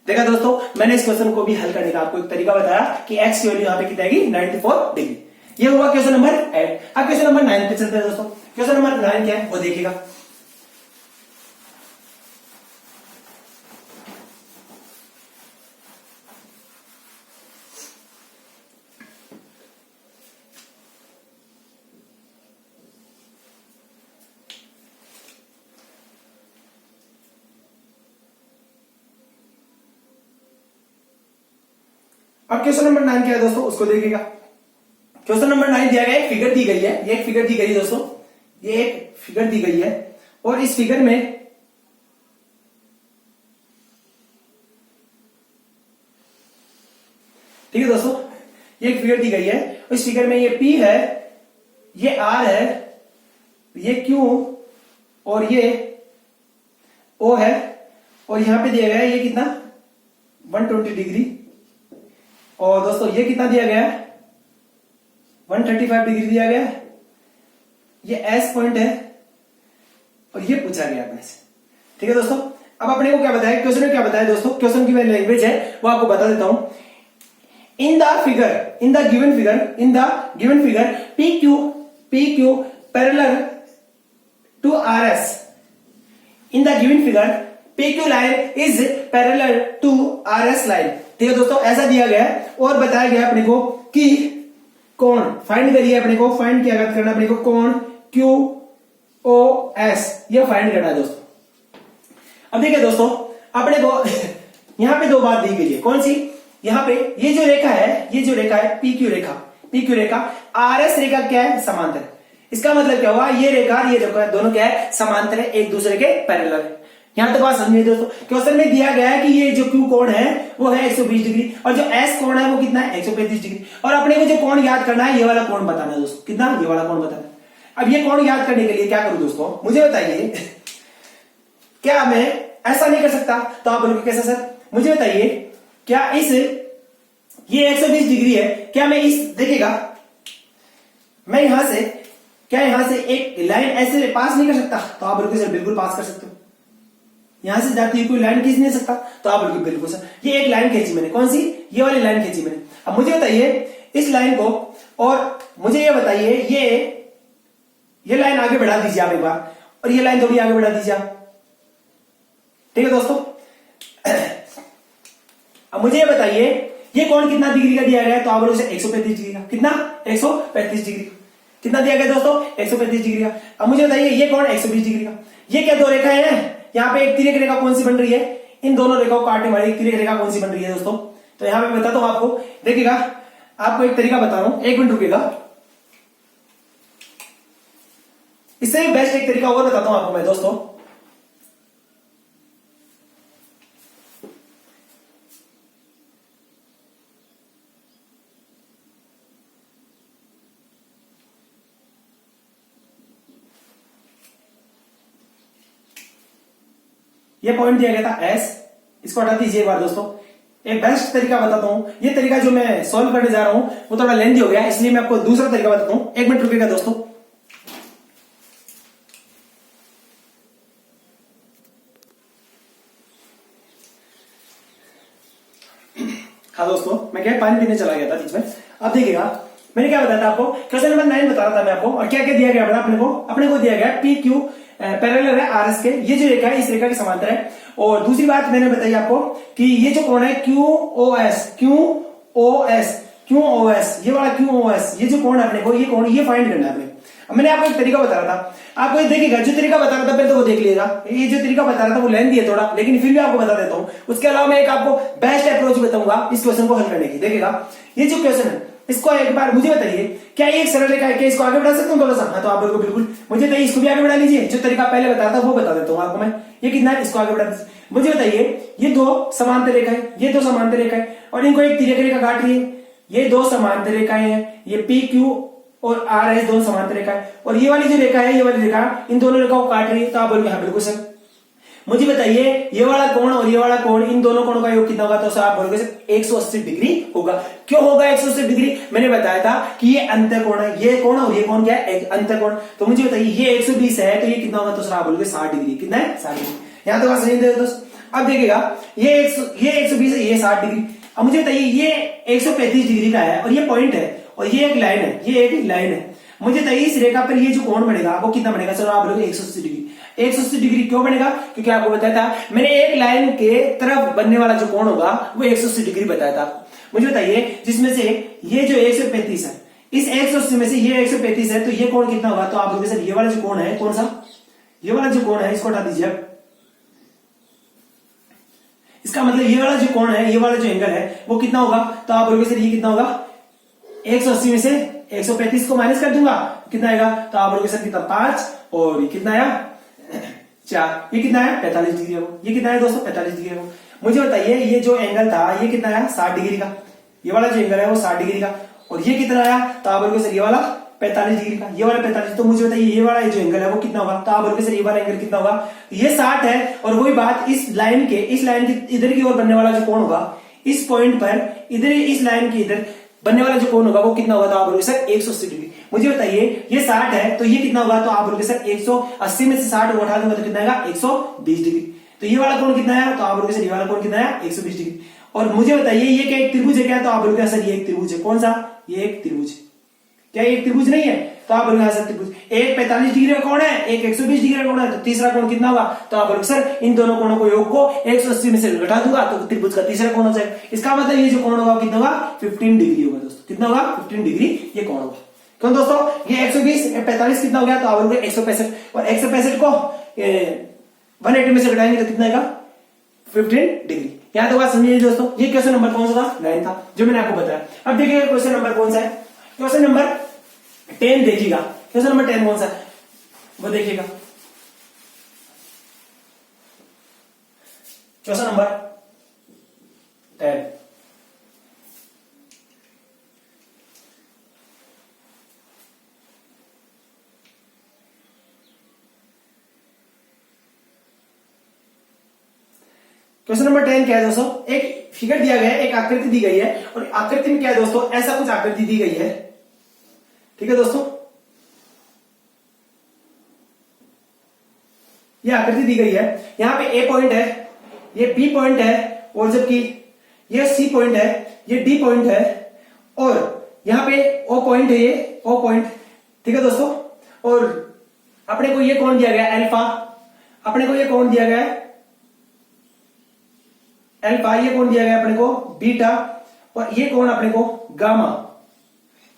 देखा दोस्तों, मैंने इस क्वेश्चन को भी हल करने का आपको एक तरीका बताया कि x की वैल्यू यहाँ पे कितनी आएगी? 94 डिग्री। ये हुआ क्वेश्चन नंबर 8। अब क्वेश्चन नंबर 9 पे चलते हैं दोस्तों। क्वेश्चन नंबर 9 क्या है वो देखिएगा। अब क्वेश्चन नंबर 9 क्या है दोस्तों, उसको देखिएगा। क्वेश्चन नंबर 9 दिया गया, एक फिगर दी गई है, ये एक फिगर दी गई है दोस्तों, ये एक फिगर दी गई है और इस फिगर में ठीक है दोस्तों, ये एक फिगर दी गई है, इस फिगर में ये P है, ये R है, ये Q और ये O है और यहां पे दिया गया है ये कितना 120 डिग्री और दोस्तों ये कितना दिया गया है 135 डिग्री दिया गया है, ये S पॉइंट है और ये पूछा गया अपने से। ठीक है दोस्तों, अब अपने को क्या बताया, क्वेश्चन में क्या बताया दोस्तों, क्वेश्चन की मैं लैंग्वेज है वो आपको बता देता हूं। In the given figure PQ parallel to RS, in the given figure PQ line is parallel to RS line. ठीक है दोस्तों, ऐसा दिया गया है और बताया गया अपने को कि कोण फाइंड करिए, अपने को फाइंड क्या करना, अपने को कोण QOS ये फाइंड करना है दोस्तों। अब देखिए दोस्तों, अपने को यहां पे दो बात दी गई है, कौन सी, यहां पे ये जो रेखा है PQ रेखा RS रेखा क्या है, समांतर है। इसका मतलब क्या हुआ, ये रेखा दोनों क्या है, समांतर है, एक दूसरे के पैरेलल है। यहां तक बात समझिए दोस्तों, क्वेश्चन में दिया गया है कि ये जो Q कोण है वो है 120 डिग्री और जो S कोण है वो कितना है 135 डिग्री और अपने को जो कोण याद करना है ये वाला कोण बताना है दोस्तों, कितना, ये वाला कोण बताना है। अब ये कोण याद करने के लिए क्या करूं दोस्तों, मुझे बताइए, क्या मैं ऐसा नहीं कर सकता, तो आप बोलोगे कैसा सर, मुझे बताइए क्या ये 120 डिग्री है, क्या मैं देखिएगा मैं यहां से एक लाइन ऐसे पास नहीं कर सकता, तो आप बोलोगे सर बिल्कुल पास कर सकते हो। यहां से जाती हुई कोई लाइन खींच नहीं सकता, तो आप बोलोगे बिल्कुल सर, ये एक लाइन खींची मैंने, कौन सी, ये वाली लाइन खींची मैंने। अब मुझे बताइए इस लाइन को, और मुझे ये बताइए ये लाइन आगे बढ़ा दीजिए आप एक बार, और ये लाइन थोड़ी आगे बढ़ा दीजिए आप। ठीक है दोस्तों, अब मुझे ये बताइए ये कोण कितना डिग्री का दिया गया है, तो आप बोलोगे 135 डिग्री का, कितना 135 डिग्री, कितना दिया गया दोस्तों 135 डिग्री का। अब मुझे बताइए ये कोण 120 डिग्री का, ये क्या दो रेखाएं हैं, यहाँ पे एक तिर्यक रेखा कौन सी बन रही है, इन दोनों रेखाओं को काटने वाली तिर्यक रेखा कौन सी बन रही है दोस्तों, तो यहां पे मैं बताता हूं आपको, देखिएगा आपको एक तरीका बता रहा हूं, एक मिनट रुकिएगा, इससे बेस्ट एक तरीका और बताता हूं आपको मैं दोस्तों। ये पॉइंट दिया गया था S, इसको हटा दीजिए एक बार दोस्तों। एक बेस्ट तरीका बताता हूं, ये तरीका जो मैं सॉल्व करने जा रहा हूं वो थोड़ा लेंथी हो गया, इसलिए मैं आपको दूसरा तरीका बताता हूं, एक मिनट रुकिएगा दोस्तों। हाँ दोस्तों, मैं क्या पानी पीने चला गया था बीच में। अब देखिएगा मैंने क्या बताया था आपको, क्वेश्चन नंबर 9 बता रहा था मैं आपको, और क्या क्या दिया गया अपने को दिया गया PQ पैरेलल है RS के, ये जो रेखा है इस रेखा के समांतर है। और दूसरी बात मैंने बताई आपको कि ये जो कोण है QOS, ये वाला QOS, ये जो कोण है अपने को, ये कोण ये फाइंड करना है अपने। अब मैंने आपको एक तरीका बता रहा था, आपको ये देखिएगा जो तरीका बता रहा था पहले तो वो देख लीजिएगा, ये जो तरीका बता रहा था वो लेंथी है थोड़ा, लेकिन फिर भी आपको बता देता हूं। उसके अलावा मैं एक आपको बेस्ट अप्रोच बताऊंगा इस क्वेश्चन को हल करने की। देखिएगा ये जो क्वेश्चन है इसको एक बार मुझे बताइए, क्या ये एक सरल रेखा है, क्या इसको आगे बढ़ा सकता हूँ थोड़ा सा, हाँ तो आप बिल्कुल बिल्कुल मुझे बताइए, इसको भी आगे बढ़ा लीजिए, जो तरीका पहले बताया था वो बता देता हूँ आपको मैं। ये कितना है, इसको आगे बढ़ा दीजिए। मुझे बताइए ये दो समांतर रेखा है, ये दो समांतर रेखा है और इनको एक तिर्यक रेखा काट रही है, ये दो समांतर रेखाएं हैं, ये PQ और RS दोनों समांतर रेखा है, और ये वाली जो रेखा है, ये वाली रेखा इन दोनों रेखाओं को काट रही है, तो आप बोलोगे हाँ बिल्कुल सर। मुझे बताइए ये वाला कोण और ये वाला कोण, इन दोनों कोणों का योग कितना होगा, तो सर आप बोलोगे सर 180 डिग्री होगा। क्यों होगा 180 डिग्री, मैंने बताया था कि ये अंतर कोण है, ये कोण और ये कोण क्या है, अंतर कोण। तो मुझे बताइए ये 120 है तो ये कितना होगा, तो सर आप बोलोगे 60 डिग्री, कितना है 60 डिग्री। यहां तो बात समझ दे दोस्तों। अब देखिएगा ये 120 है, ये 60 डिग्री। अब मुझे बताइए ये 135 डिग्री का है और ये पॉइंट है और ये एक लाइन है, ये एक लाइन है। मुझे बताइए इस रेखा पर ये जो कोण बनेगा वो कितना बनेगा, सर आप बोलोगे 180 डिग्री। 180 डिग्री क्यों बनेगा, क्योंकि आपको बताया था मैंने एक लाइन के तरफ बनने वाला जो कोण होगा वो 180 डिग्री बताया था। मुझे बताइए जिसमें से ये जो 135 है, इस 180 में से ये 135 है, तो ये कोण कितना होगा, तो आप बोलोगे सर ये वाला जो कोण है, कौन सा, ये वाला जो कोण है इसको हटा दीजिए आप। इसका मतलब ये वाला जो कोण है, ये वाला जो एंगल है वो कितना होगा, तो आप बोलोगे सर ये कितना होगा, 180 में से 135 को माइनस कर दूंगा कितना आएगा, तो आप बोलोगे सर कितना 5 और ये कितना आया 4, ये कितना है 45 डिग्री है। ये कितना है दोस्तों 45 डिग्री है। मुझे बताइए ये जो एंगल था ये कितना आया 60 डिग्री का, ये वाला जो एंगल है वो 60 डिग्री का, और ये कितना आया, तो आप बोलोगे सर ये वाला 45 डिग्री का, ये वाला 45। तो मुझे बताइए ये वाला जो एंगल है वो कितना होगा, तो आप बोलोगे सर ये वाला एंगल कितना होगा, ये 60 है। और वही बात इस लाइन के इधर की ओर बनने वाला जो कोण होगा, इस पॉइंट पर इधर इस लाइन के इधर बनने वाला जो कोण होगा वो कितना होगा, तो आप बोलोगे सर 180 डिग्री। मुझे बताइए ये 60 है तो ये कितना होगा, तो आप बोलोगे सर 180 में से 60 उठा दूंगा तो कितना आएगा 120 डिग्री। तो ये वाला कोण कितना है, तो आप बोलोगे सर ये वाला कोण कितना है 120 डिग्री। और मुझे बताइए ये क्या एक त्रिभुज है क्या, तो आप बोलोगे सर ये एक त्रिभुज है। कौन सा, ये एक त्रिभुज। क्या एक त्रिभुज नहीं है, तो आप बोलोगे सर त्रिभुज। एक 45 डिग्री का कोण है, एक 120 डिग्री का कोण है, तो तीसरा कोण कितना होगा, तो आप बोलोगे सर इन दोनों कोणों को योग को 180 में से घटा दूंगा तो त्रिभुज का तीसरा कोण हो जाएगा। इसका मतलब ये जो कोण होगा कितना होगा 15 डिग्री होगा दोस्तों। कितना होगा 15 डिग्री ये कोण होगा। क्यों दोस्तों, ये 120 45 कितना हो गया, तो आप बोलोगे 165, और 165 को 180 में से घटाएंगे तो कितना आएगा 15 डिग्री। यहां तो बात समझिए दोस्तों। ये क्वेश्चन नंबर कौन सा था, 9 था जो मैंने आपको बताया। अब देखिए क्वेश्चन नंबर कौन सा है, क्वेश्चन नंबर 10 देखिएगा। क्वेश्चन नंबर 10 कौन सा है वो देखिएगा। क्वेश्चन नंबर 10 क्वेश्चन नंबर 10 क्या है दोस्तों, एक फिगर दिया गया है, एक आकृति दी गई है, और आकृति में क्या है दोस्तों, ऐसा कुछ आकृति दी गई है। ठीक है दोस्तों, ये आकृति दी गई है। यहां पे ए पॉइंट है, ये बी पॉइंट है, और जबकि ये सी पॉइंट है, ये डी पॉइंट है, और यहां पे ओ पॉइंट है, ये ओ पॉइंट। ठीक है दोस्तों, और अपने को ये कोण दिया गया अल्फा, अपने को ये कोण दिया गया अल्फा, ये कोण दिया गया अपने को बीटा, और ये कोण अपने को गामा,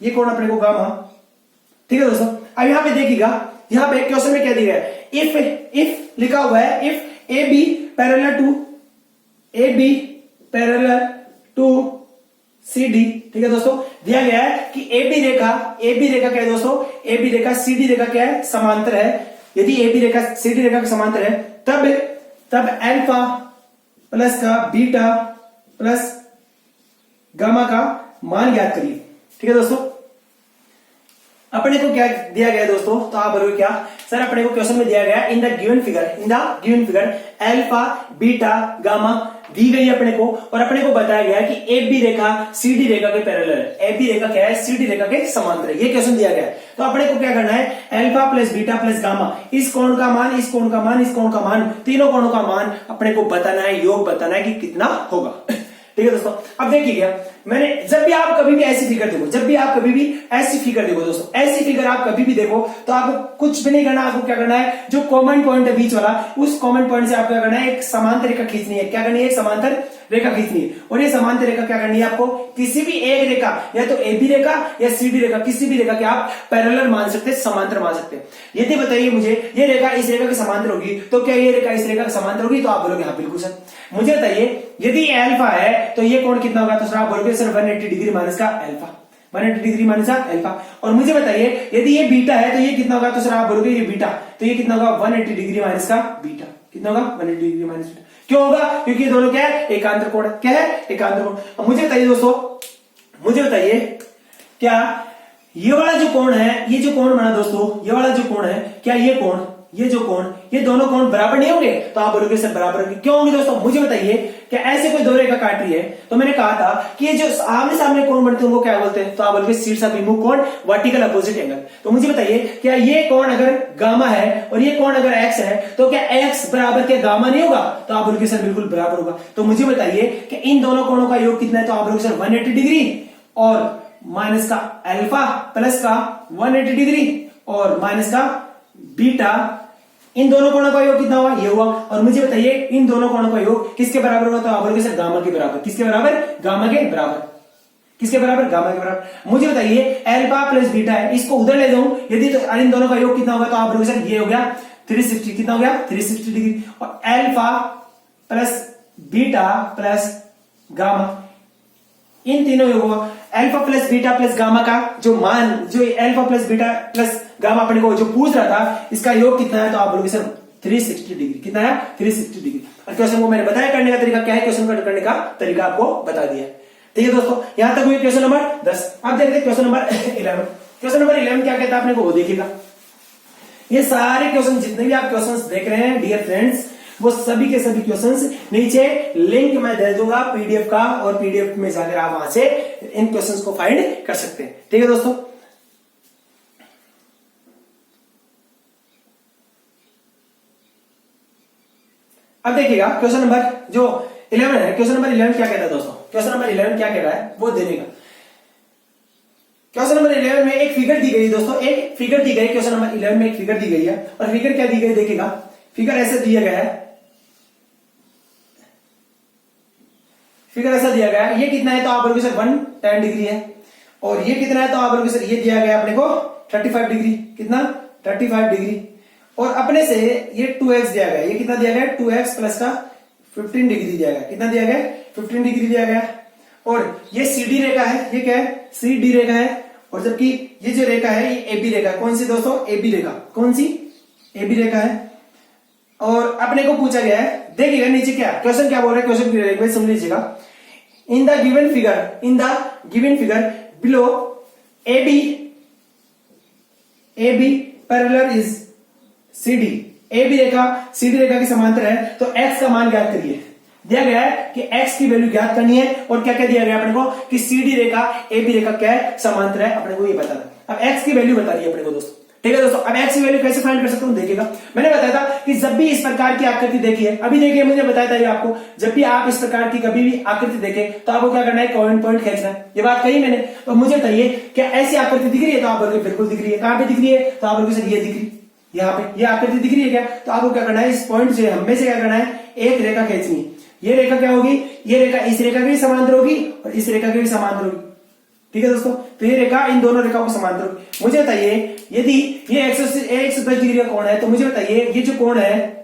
ये कोण अपने को गामा। ठीक है दोस्तों, अब यहां पे देखिएगा, यहां पे क्वेश्चन में क्या दिया गया है, इफ लिखा हुआ है, if A B parallel to C D. ठीक है दोस्तों, दिया गया है कि ए बी रेखा क्या है दोस्तों, A B Rekha C D रेखा क्या है, समांतर है। यदि A B Rekha C D रेखा समांतर है तब अल्फा प्लस का बीटा प्लस गामा का मान ज्ञात करिए। ठीक है दोस्तों, अपने को क्या दिया गया दोस्तों, तो आप बोलोगे क्या सर, अपने को क्वेश्चन में दिया गया in the given figure alpha beta gamma दी गई अपने को, और अपने को बताया गया कि A B Rekha C D रेखा के पैरेलल है। ए बी रेखा क्या है, सी डी रेखा के समांतर है, ये क्वेश्चन दिया गया है। तो अपने को क्या करना है, alpha plus beta plus gamma, इस कोण का मान, इस कोण का मान, इस कोण का मान, तीनों कोणों का मान अपने को बताना है, योग बताना है कि कितना होगा। ठीक है दोस्तों, अब देखिएगा, मैंने जब भी आप कभी भी ऐसी फिगर देखो, दोस्तों ऐसी फिगर आप कभी भी देखो तो आपको कुछ भी नहीं करना, आपको क्या करना है, जो कॉमन पॉइंट है बीच वाला, उस कॉमन पॉइंट से आपको क्या करना है, एक समांतर रेखा खींचनी है। क्या करनी है, एक समांतर रेखा खींचनी है, और ये समांतर रेखा क्या करनी है आपको, किसी भी एक रेखा, या तो ए बी रेखा या सी डी रेखा, किसी भी रेखा के आप पैरेलल मान सकते हैं, समांतर मान सकते हैं। यदि बताइए मुझे ये रेखा इस रेखा के समांतर होगी, तो क्या ये रेखा इस रेखा के समांतर होगी, तो आप बोलोगे हाँ बिल्कुल सर। मुझे बताइए यदि अल्फा है तो ये कोण कितना होगा, तो सर आप बोलोगे सर 180 डिग्री माइनस का अल्फा, 180 डिग्री माइनस का अल्फा। और मुझे बताइए यदि ये बीटा है तो ये कितना होगा, तो सर आप बोलोगे ये बीटा, तो ये कितना होगा 180 डिग्री माइनस का बीटा। कितना होगा 180 डिग्री माइनस बीटा। क्यों होगा, क्योंकि ये दोनों क्या है, एकांतर कोण है। क्या है, एकांतर कोण। मुझे बताइए दोस्तों, मुझे बताइए क्या ये वाला जो कोण है, ये जो कोण बना दोस्तों, ये वाला जो कोण है, क्या ये कोण, ये जो कोण, ये दोनों कोण बराबर नहीं होंगे, तो आप बोलोगे सर बराबर होंगे। क्यों होंगे दोस्तों, मुझे बताइए क्या ऐसे कोई दो रेखा काट रही है, तो मैंने कहा था कि ये जो आमने सामने कोण बनते हैं उनको क्या बोलते हैं, तो आप बोलोगे शीर्षाभिमुख कोण, वर्टिकल अपोजिट एंगल। तो मुझे बताइए क्या ये कोण अगर गामा है और ये कोण अगर एक्स है, तो क्या एक्स बराबर क्या गामा नहीं होगा, तो आप बोलोगे सर बिल्कुल बराबर होगा। तो मुझे बताइए कि इन दोनों कोणों का योग कितना है, तो आप बोलोगे सर 180 डिग्री, और माइनस का अल्फा प्लस का 180 डिग्री, और माइनस का बीटा, इन दोनों कोणों का योग कितना हुआ, ये हुआ। और मुझे बताइए इन दोनों कोणों का योग किसके बराबर हुआ, तो आप बोलोगे सर गामा के बराबर। किसके बराबर, गामा के बराबर। किसके बराबर, गामा के बराबर। मुझे बताइए अल्फा प्लस बीटा है, इसको उधर ले जाऊं यदि, तो इन दोनों का योग कितना होगा, तो आप बोलोगे सर ये हो गया 360। कितना हो गया 360 डिग्री। और alpha plus beta plus gamma, इन तीनों योग हुआ। Alpha plus beta plus gamma का जो मान, जो alpha plus beta plus gamma अपने को जो पूछ रहा था, इसका योग कितना है, तो आप बोलोगे सर 360 डिग्री। कितना है? 360 डिग्री। और क्वेश्चन को मैंने बताया करने का तरीका क्या है, क्वेश्चन को करने का तरीका आपको बता दिया। ठीक है दोस्तों, यहां तक हुई क्वेश्चन नंबर 10। अब देखते हैं क्वेश्चन नंबर 11। क्वेश्चन नंबर 11 क्या कहता है आपने को, वो देखिएगा। ये सारे क्वेश्चन, जितने भी आप क्वेश्चंस देख रहे हैं डियर फ्रेंड्स, वो सभी के सभी क्वेश्चंस नीचे लिंक मैं दे दूंगा पीडीएफ का, और पीडीएफ में जाकर आप वहां से इन क्वेश्चंस को फाइंड कर सकते हैं। ठीक है दोस्तों, अब देखिएगा क्वेश्चन नंबर जो 11 है, क्वेश्चन नंबर 11 क्या कहता है दोस्तों, क्वेश्चन नंबर 11 क्या कह रहा है वो देने का। क्वेश्चन नंबर 11 में एक फिगर दी गई दोस्तों, एक फिगर दी गई, क्वेश्चन नंबर 11 में एक फिगर दी गई है, और फिगर क्या दी गई देखिएगा। फिगर ऐसे दिया गया है, फिगर ऐसा दिया गया है, ये कितना है तो आप बोलोगे सर 110 डिग्री है, और ये कितना है तो आप बोलोगे सर ये दिया गया अपने को 35 डिग्री। कितना? 35 डिग्री। और अपने से ये 2x दिया गया, ये कितना दिया गया, 2x प्लस का 15 डिग्री दिया गया। कितना दिया गया? 15 डिग्री दिया गया। और ये CD रेखा है, ये क्या है, CD रेखा है, और जबकि ये जो रेखा है ये AB रेखा। कौन सी दोस्तों? AB रेखा। कौन सी? AB रेखा है। और अपने को पूछा गया है, देखिएगा नीचे क्या क्वेश्चन क्या बोल रहे हैं, क्वेश्चन की लैंग्वेज समझ लीजिएगा। इन the given figure below AB parallel is CD। AB Rekha CD रेखा के समांतर है, तो x का मान ज्ञात करिए। दिया गया है कि x की वैल्यू ज्ञात करनी है, और क्या क्या दिया गया अपने को कि CD रेखा AB रेखा क्या है, समांतर है, अपने को ये बताना। अब x की वैल्यू बता दी अपने को दोस्तों। ठीक है दोस्तों, अब x की वैल्यू कैसे फाइंड कर सकते हो देखिएगा। मैंने बताया था कि जब भी इस प्रकार की आकृति देखिए, अभी देखिए मुझे बताया था ये आपको, जब भी आप इस प्रकार की कभी भी आकृति देखें तो आपको क्या करना है, पॉइंट खींचना है। ये बात कही मैंने, तो मुझे बताइए क्या ऐसी आकृति दिख रही है, तो आप बोलोगे बिल्कुल दिख रही है। कहां पे दिख रही है, तो आप बोलोगे सर ये दिख रही है, यहाँ पे ये आकृति दिख रही है क्या, तो आपको क्या करना है, इस पॉइंट से हमें से क्या करना है, एक रेखा खींचनी है। ये रेखा क्या होगी, ये रेखा इस रेखा के भी समांतर होगी, और इस रेखा के भी समांतर होगी। ठीक है दोस्तों, तो ये रेखा इन दोनों रेखाओं को समांतर होगी। मुझे बताइए यदि ये 110 डिग्री का कोण है, तो मुझे बताइए ये जो कोण है,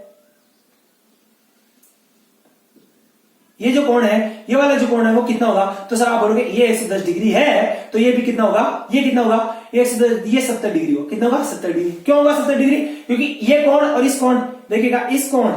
ये जो कोण है, ये वाला जो कोण है वो कितना होगा, तो सर आप बोलोगे ये 110 डिग्री है, तो ये भी कितना होगा, ये कितना होगा, 110, ये 70 डिग्री होगा। कितना होगा? 70 डिग्री। क्यों होगा 70 डिग्री? क्योंकि ये कोण और इस कोण, देखिएगा इस कोण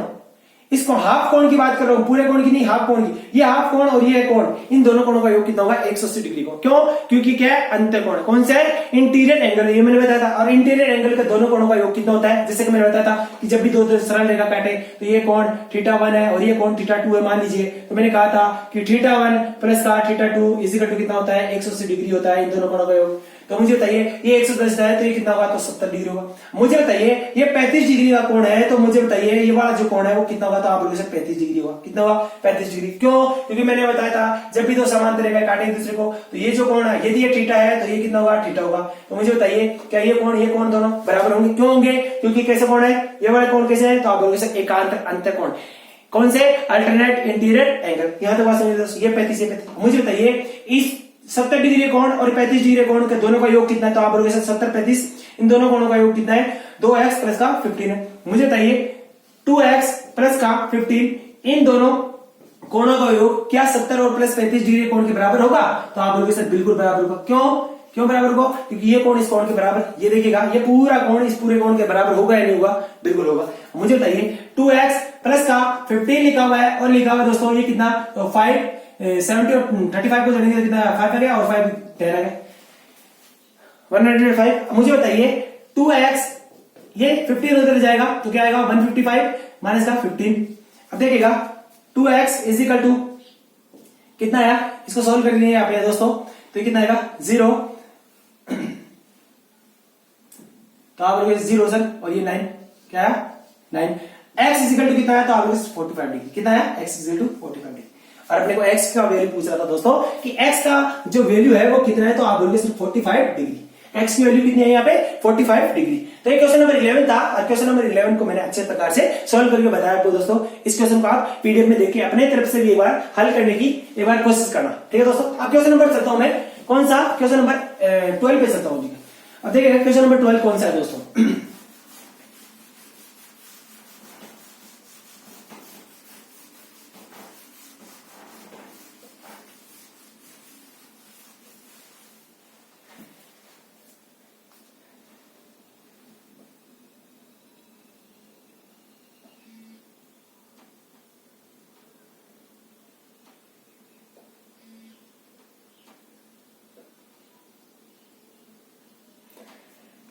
हाफ कोण की बात कर रहा हूं, पूरे कोण की नहीं, हाफ कोण की। ये हाफ कोण और ये कोण, इन दोनों कोणों का योग कितना होगा, 180 डिग्री को। क्यों? क्योंकि क्या है, अंत्य कोण। कौन सा है? Interior angle. ये मैंने बताया था। और इंटीरियर एंगल के दोनों कोणों का योग कितना होता है, जैसे कि मैंने बताया था कि जब भी दो सरल रेखा काटे तो ये कोण θ1 है और ये कोण θ2 है मान लीजिए, तो मैंने कहा था कि θ1 प्लस का θ2 इसी का कितना होता है, 180 डिग्री होता है इन दोनों कोणों का योग। तो मुझे बताइए ये 110 है तो ये कितना होगा, तो 70 डिग्री होगा। मुझे बताइए ये 35 डिग्री का कोण है, तो मुझे बताइए ये वाला जो कोण है वो कितना होगा, तो आप बोलोगे सर 35 डिग्री होगा। कितना होगा? 35 डिग्री। क्यों? क्योंकि मैंने बताया था जब भी दो समांतर रेखा काटे एक दूसरे को, तो ये जो कोण है, यदि ये θ है तो ये कितना होगा, θ होगा। तो मुझे बताइए क्या ये कोण दोनों बराबर होंगे? क्यों होंगे? क्योंकि कैसे कोण है, ये वाले कोण कैसे है, तो आप बोलोगे सर एकांत अंत्य कोण। कौन से? Alternate interior angle. यहां तक बात समझ लो, ये 35 है। मुझे बताइए इस 70 डिग्री कोण और 35 डिग्री कोण के दोनों का योग कितना है, तो आप बोलोगे सर 70 35, इन दोनों कोणों का योग कितना है, 2x प्लस का 15 है। मुझे बताइए 2x प्लस का 15, इन दोनों कोणों का योग क्या 70 और प्लस 35 डिग्री कोण के बराबर होगा, तो आप बोलोगे सर बिल्कुल बराबर होगा। क्यों बराबर होगा? क्योंकि ये कोण इस कोण के बराबर, ये देखिएगा ये पूरा कोण इस पूरे कोण के बराबर होगा या नहीं होगा, बिल्कुल होगा। मुझे बताइए 2x प्लस का 15 लिखा हुआ है, और लिखा हुआ है दोस्तों ये कितना, तो 5 70 और 35 को जोड़ेंगे कितना, 5 आ गया और 5 10 आ गया, 105। मुझे बताइए 2x, ये 15 उधर जाएगा तो क्या आएगा, 155 माइनस का 15। अब देखिएगा 2x इज इक्वल टू कितना आया, इसको सॉल्व कर लिए आप दोस्तों, तो कितना आएगा 0, तो आप लोग 0 सर, और ये 9 क्या है 9। x इज इक्वल टू कितना है, तो आप लोग 45 डिग्री। कितना है? x is equal to 45 degree. और अपने को x का वैल्यू पूछ रहा था दोस्तों कि x का जो वैल्यू है वो कितना है, तो आप बोलोगे सिर्फ 45 डिग्री। x की वैल्यू कितनी है यहाँ पे, 45 डिग्री। तो ये क्वेश्चन नंबर 11 था, और क्वेश्चन नंबर 11 को मैंने अच्छे प्रकार से सॉल्व करके बताया आपको दोस्तों। इस क्वेश्चन को आप पीडीएफ में देखिए, अपने तरफ से भी एक बार हल करने की एक बार कोशिश करना। ठीक है दोस्तों, अब क्वेश्चन नंबर चलता हूं मैं, कौन सा क्वेश्चन नंबर 12 पे चलता हूं। अब देखिए क्वेश्चन नंबर 12 कौन सा है दोस्तों।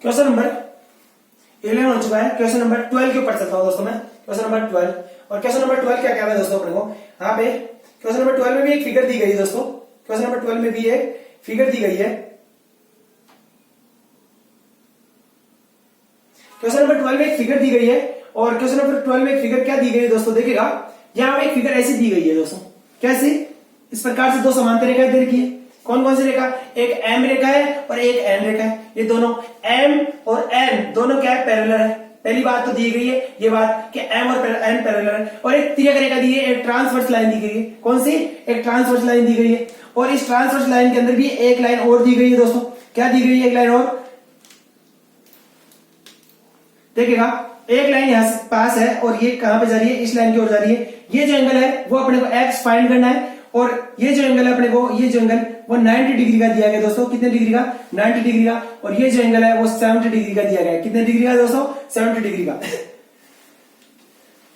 क्वेश्चन नंबर 11 हो चुका है। क्वेश्चन नंबर 12 के ऊपर चलता हूं दोस्तों मैं। क्वेश्चन नंबर 12, और क्वेश्चन नंबर 12 क्या है दोस्तों अपने को यहाँ पे क्वेश्चन नंबर 12 में भी एक फिगर दी गई है दोस्तों। क्वेश्चन नंबर 12 में भी एक फिगर दी गई है। क्वेश्चन नंबर 12 में एक फिगर दी गई है, और क्वेश्चन नंबर 12 में एक फिगर क्या दी गई है दोस्तों, देखिएगा यहां एक फिगर ऐसी दी गई है दोस्तों। कैसी? इस प्रकार से दो समांतर रेखाएं दे रखी है। कौन कौन सी रेखा? एक एम रेखा है और एक एन रेखा है। ये दोनों एम और एन दोनों क्या है? पैरेलल है। पहली बात तो दी गई है ये बात कि एम और एन पैरेलल है। और एक तिर्यक रेखा दी है, एक ट्रांसवर्स लाइन दी गई है। कौन सी? एक ट्रांसवर्स लाइन दी गई है। और इस ट्रांसवर्स लाइन के अंदर भी एक लाइन और दी गई है दोस्तों। क्या दी गई है? एक लाइन और। देखिएगा एक लाइन यहां से पास है और ये कहां पे जा रही है? इस लाइन की ओर जा रही है। ये जो एंगल है वो अपने को एक्स फाइंड करना है, और ये जो एंगल है अपने को, ये जो एंगल वो 90 डिग्री का दिया गया दोस्तों। कितने डिग्री का? 90 डिग्री का। और ये जो एंगल है वो 70 डिग्री का दिया गया है। कितने डिग्री का दोस्तों? 70 डिग्री का।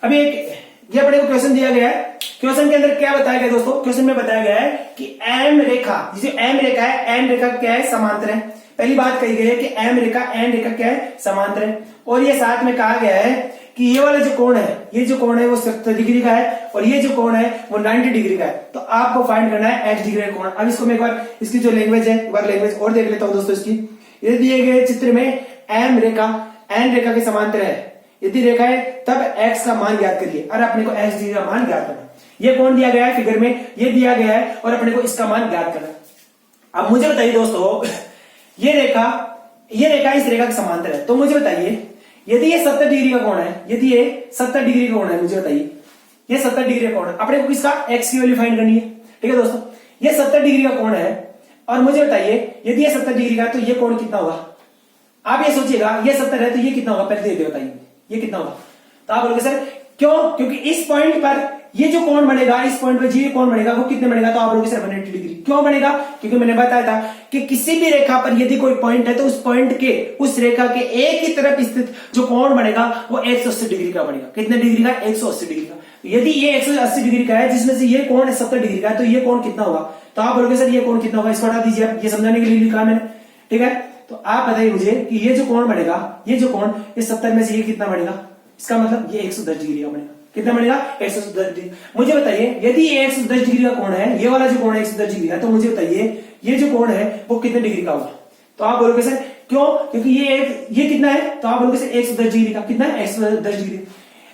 अभी एक ये अपने को क्वेश्चन दिया गया है। क्वेश्चन के अंदर क्या बताया गया दोस्तों? क्वेश्चन में बताया गया है कि एम रेखा, जो एम रेखा है, एन रेखा क्या है? समांतर है। पहली बात कही गई है कि एम रेखा एन रेखा क्या है? समांतर है। और ये साथ में कहा गया है कि ये वाला जो कोण है, ये जो कोण है वो 70 डिग्री का है, और ये जो कोण है वो 90 डिग्री का है। तो आपको फाइंड करना है एक्स डिग्री का कोण। अब इसको मैं एक बार इसकी जो लैंग्वेज है एक बार लैंग्वेज और देख लेता हूं दोस्तों इसकी। ये दिए गए चित्र में एम रेखा एन रेखा के समांतर है यदि रेखा है तब एक्स का मान ज्ञात करिए। और अपने को एक्स डिग्री का मान ज्ञात करना। ये कोण दिया गया है फिगर में, ये दिया गया है, और अपने को इसका मान ज्ञात करना। अब मुझे बताइए दोस्तों, ये रेखा इस रेखा के समांतर है। तो मुझे बताइए यदि ये 70 डिग्री का कोण है, यदि ये 70 डिग्री का कोण है, मुझे बताइए ये 70 डिग्री का कोण है, अपने को किसका? एक्स की वैल्यू फाइंड करनी है। ठीक है दोस्तों, ये 70 डिग्री का कोण है, और मुझे बताइए यदि ये 70 डिग्री का तो ये कोण कितना होगा? आप ये सोचिएगा, ये 70 है तो ये कितना होगा? पहले दे बताइए ये कितना होगा। तो आप बोलोगे सर क्यों? क्योंकि इस पॉइंट पर ये जो कोण बनेगा, इस पॉइंट पर जो कोण बनेगा वो कितने बनेगा? तो आप बोलोगे सर 180 डिग्री। क्यों बनेगा? क्योंकि मैंने बताया था कि किसी भी रेखा पर यदि कोई पॉइंट है तो उस पॉइंट के, उस रेखा के एक ही तरफ स्थित जो कोण बनेगा वो 180 डिग्री का बनेगा। कितने डिग्री का? 180 डिग्री का। यदि ये 180 डिग्री का है जिसमें से ये कोण 70 डिग्री का है, तो ये कोण कितना होगा? तो आप बोलोगे सर ये कोण कितना होगा? इसको हटा दीजिए, आप ये समझाने के लिए लिखा मैंने। ठीक है, तो आप बताइए मुझे कि ये जो कोण बनेगा, ये जो कोण इस 70 में से ये कितना बनेगा? इसका मतलब ये 110 डिग्री का बनेगा। कितना बनेगा? 110 डिग्री। मुझे बताइए यदि ये 110 डिग्री का कोण है, ये वाला जो कोण है 110 डिग्री का, तो मुझे बताइए ये जो कोण है वो कितने डिग्री का होगा? तो आप बोलोगे सर क्यों? क्योंकि ये कितना है? तो आप बोलोगे सर 110 डिग्री का। कितना है? 110 डिग्री।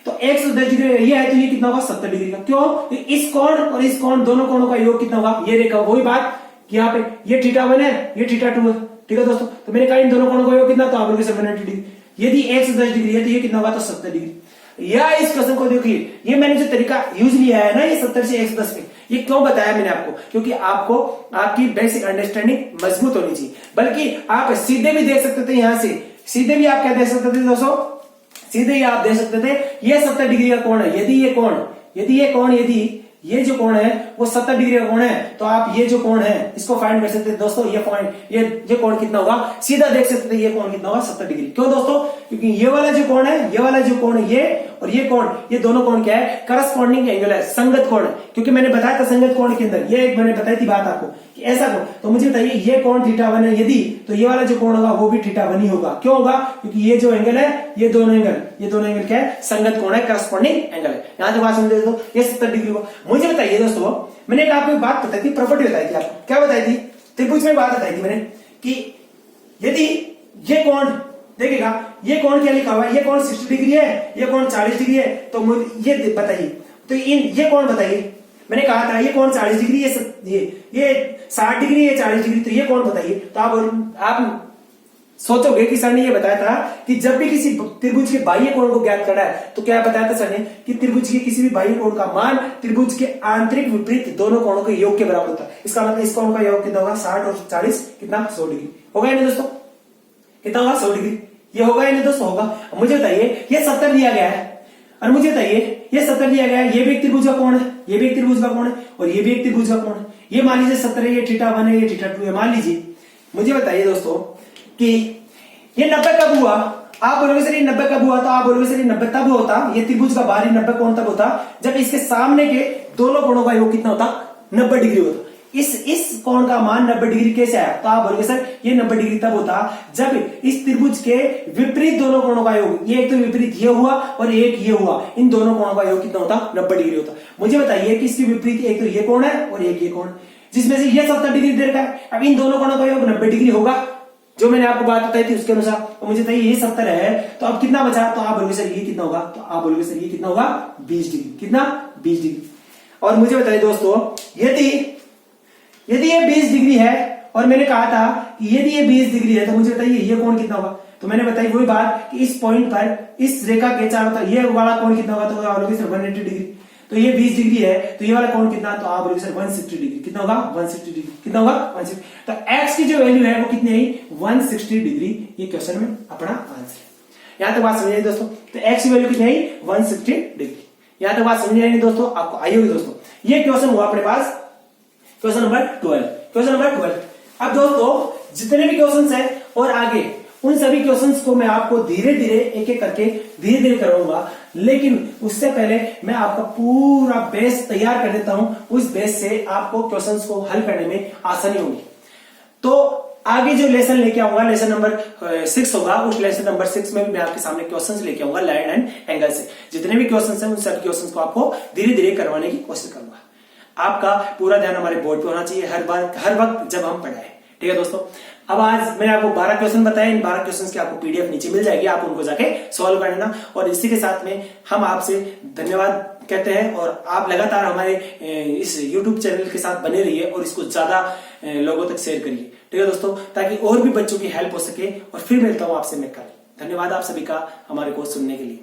तो 110 डिग्री ये है तो ये कितना होगा? 70 डिग्री का। क्यों? इस कोण और इस कोण दोनों कोणों का योग कितना होगा? ये रेखा, वही बात कि यहाँ पे ये θ1 है, ये θ2 है। ठीक है दोस्तों, तो मैंने कहा इन दोनों कोणों का योग कितना? तो आप बोलोगे 180 डिग्री। यदि 110 डिग्री है तो ये कितना होगा? तो 70 डिग्री। या इस क्वेश्चन को देखिए, ये मैंने जो तरीका यूज लिया है ना, ये 70 से 110 में, ये क्यों बताया मैंने आपको? क्योंकि आपको आपकी बेसिक अंडरस्टैंडिंग मजबूत होनी चाहिए। बल्कि आप सीधे भी देख सकते थे, यहां से सीधे भी आप क्या देख सकते थे दोस्तों? सीधे ही आप देख सकते थे ये 70 डिग्री का कोण है। यदि ये जो कोण है वो 70 डिग्री का कोण है, तो आप ये जो कोण है इसको फाइंड कर सकते थे दोस्तों। ये पॉइंट, ये कोण कितना होगा? सीधा देख सकते थे ये कोण कितना होगा? 70 डिग्री। क्यों दोस्तों? क्योंकि ये वाला जो कोण है, ये वाला जो कोण है, ये और ये कोण, ये दोनों कोण क्या है? करस्पॉन्डिंग एंगल है, संगत कोण है। क्योंकि मैंने बताया था संगत कोण के अंदर, ये एक मैंने बताई थी बात आपको कि ऐसा कोण। तो मुझे बताइए ये कोण θ1 है यदि, तो ये वाला जो कोण होगा वो भी θ1 ही होगा। क्यों होगा? क्योंकि ये जो एंगल है, ये दोनों एंगल क्या है? संगत कोण है, करस्पॉन्डिंग एंगल है। यहां तक बात समझ लो, ये 70 डिग्री होगा। मुझे बताइए दोस्तों, मैंने आपको एक बात बताई थी, प्रॉपर्टी बताई थी आपको। क्या बताई थी? त्रिभुज में बात बताई थी मैंने कि यदि ये कोण, देखिएगा ये कोण क्या लिखा हुआ है? ये कोण 60 डिग्री है, ये कोण 40 डिग्री है। तो मुझे ये बताइए, तो ये कोण बताइए। मैंने कहा था ये कोण 40 डिग्री, ये 60 डिग्री, ये 40 डिग्री, तो ये कोण बताइए। तो आप सोचोगे कि सर ने ये बताया था कि जब भी किसी त्रिभुज के बाह्य कोण को ज्ञात करना है तो क्या बताया था सर ने कि त्रिभुज के किसी भी बाह्य कोण का मान त्रिभुज के आंतरिक विपरीत दोनों कोणों के योग के बराबर होता है। इसका मतलब इस कोण का योग कितना होगा? 60 और 40 कितना? 100 डिग्री होगा नहीं दोस्तों? कितना होगा? 100 डिग्री। ये होगा या नहीं दोस्तों? होगा। मुझे बताइए ये 70 दिया गया है, और मुझे बताइए ये 70 दिया गया है, ये भी एक त्रिभुज का कोण है, ये भी एक त्रिभुज का कोण है, और ये भी एक त्रिभुज का कोण है। ये मान लीजिए 70 है, ये θ1 है, ये θ2 है, मान लीजिए। मुझे बताइए दोस्तों कि ये 90 कब हुआ? आप बोलोगे सर ये 90 कब हुआ? तो आप बोलोगे सर ये 90 तब होता, ये त्रिभुज का बाहरी 90 कोण तब होता जब इसके सामने के दोनों कोणों का योग कितना होता? 90 डिग्री होता। इस कोण का मान 90 डिग्री कैसे आया? तो आप बोलोगे सर ये 90 डिग्री तब होता जब इस त्रिभुज के विपरीत दोनों कोणों का योग, ये एक तो विपरीत ये हुआ और एक ये हुआ, इन दोनों कोणों का योग कितना होता? 90 डिग्री होता। मुझे बताइए कि इसके विपरीत एक तो ये कोण है और एक ये कोण, जिसमें से ये 70 डिग्री दे रखा है। अब इन दोनों कोणों का योग 90 डिग्री होगा, जो मैंने आपको बात बताई थी उसके अनुसार। तो मुझे बताइए ये 70 है, तो अब कितना बचा? तो आप बोलोगे सर ये कितना होगा? तो आप बोलोगे सर ये कितना होगा? 20 डिग्री। कितना? 20 डिग्री। और मुझे बताइए दोस्तों, यदि ये 20 डिग्री है और मैंने कहा था कि यदि ये 20 डिग्री है, तो मुझे बताइए ये कोण कितना होगा? तो मैंने बताई वही बात कि इस पॉइंट पर इस रेखा के चारों तरफ ये वाला कोण कितना होगा? तो आप बोलोगे सर 180 डिग्री। तो ये 20 डिग्री है, तो ये वाला कोण कितना? तो आप बोलोगे सर 160 डिग्री। कितना होगा? 160 डिग्री। कितना होगा? 160। तो x की जो वैल्यू है वो कितनी आई? 160 डिग्री। ये क्वेश्चन में अपना आंसर है। यहां तक बात समझ आई दोस्तों? तो x की वैल्यू कितनी आई? 160 डिग्री। यहां तक बात समझ आई दोस्तों? आपको आई होगी दोस्तों। ये क्वेश्चन हुआ अपने पास क्वेश्चन नंबर 12। Question number 12। अब दोस्तों जितने भी क्वेश्चंस हैं और आगे उन सभी क्वेश्चंस को मैं आपको धीरे धीरे एक एक करके धीरे धीरे कराऊंगा, लेकिन उससे पहले मैं आपका पूरा बेस तैयार कर देता हूं। उस बेस से आपको क्वेश्चंस को हल करने में आसानी होगी। तो आगे जो लेसन लेके आऊंगा, लेसन नंबर 6 होगा, उस लेसन नंबर 6 में मैं आपके सामने क्वेश्चंस लेके आऊंगा लाइन एंड एंगल से। जितने भी क्वेश्चंस हैं उन सभी क्वेश्चंस को आपको धीरे धीरे करवाने की कोशिश करूंगा। आपका पूरा ध्यान हमारे बोर्ड पे होना चाहिए हर वक्त जब हम पढ़ाएं। ठीक है दोस्तों? अब आज मैंने आपको 12 क्वेश्चन बताए। इन 12 क्वेश्चंस की आपको पीडीएफ नीचे मिल जाएगी, आप उनको जाके सॉल्व कर लेना। और इसी के साथ में हम आपसे धन्यवाद कहते हैं और आप लगातार हमारे इस YouTube चैनल के साथ बने रहिए और इसको ज्यादा लोगों तक शेयर करिए। ठीक है दोस्तों? ताकि और भी बच्चों की हेल्प हो सके। और फिर मिलता हूं आपसे मैं कल। धन्यवाद आप सभी का हमारे कोर्स सुनने के लिए।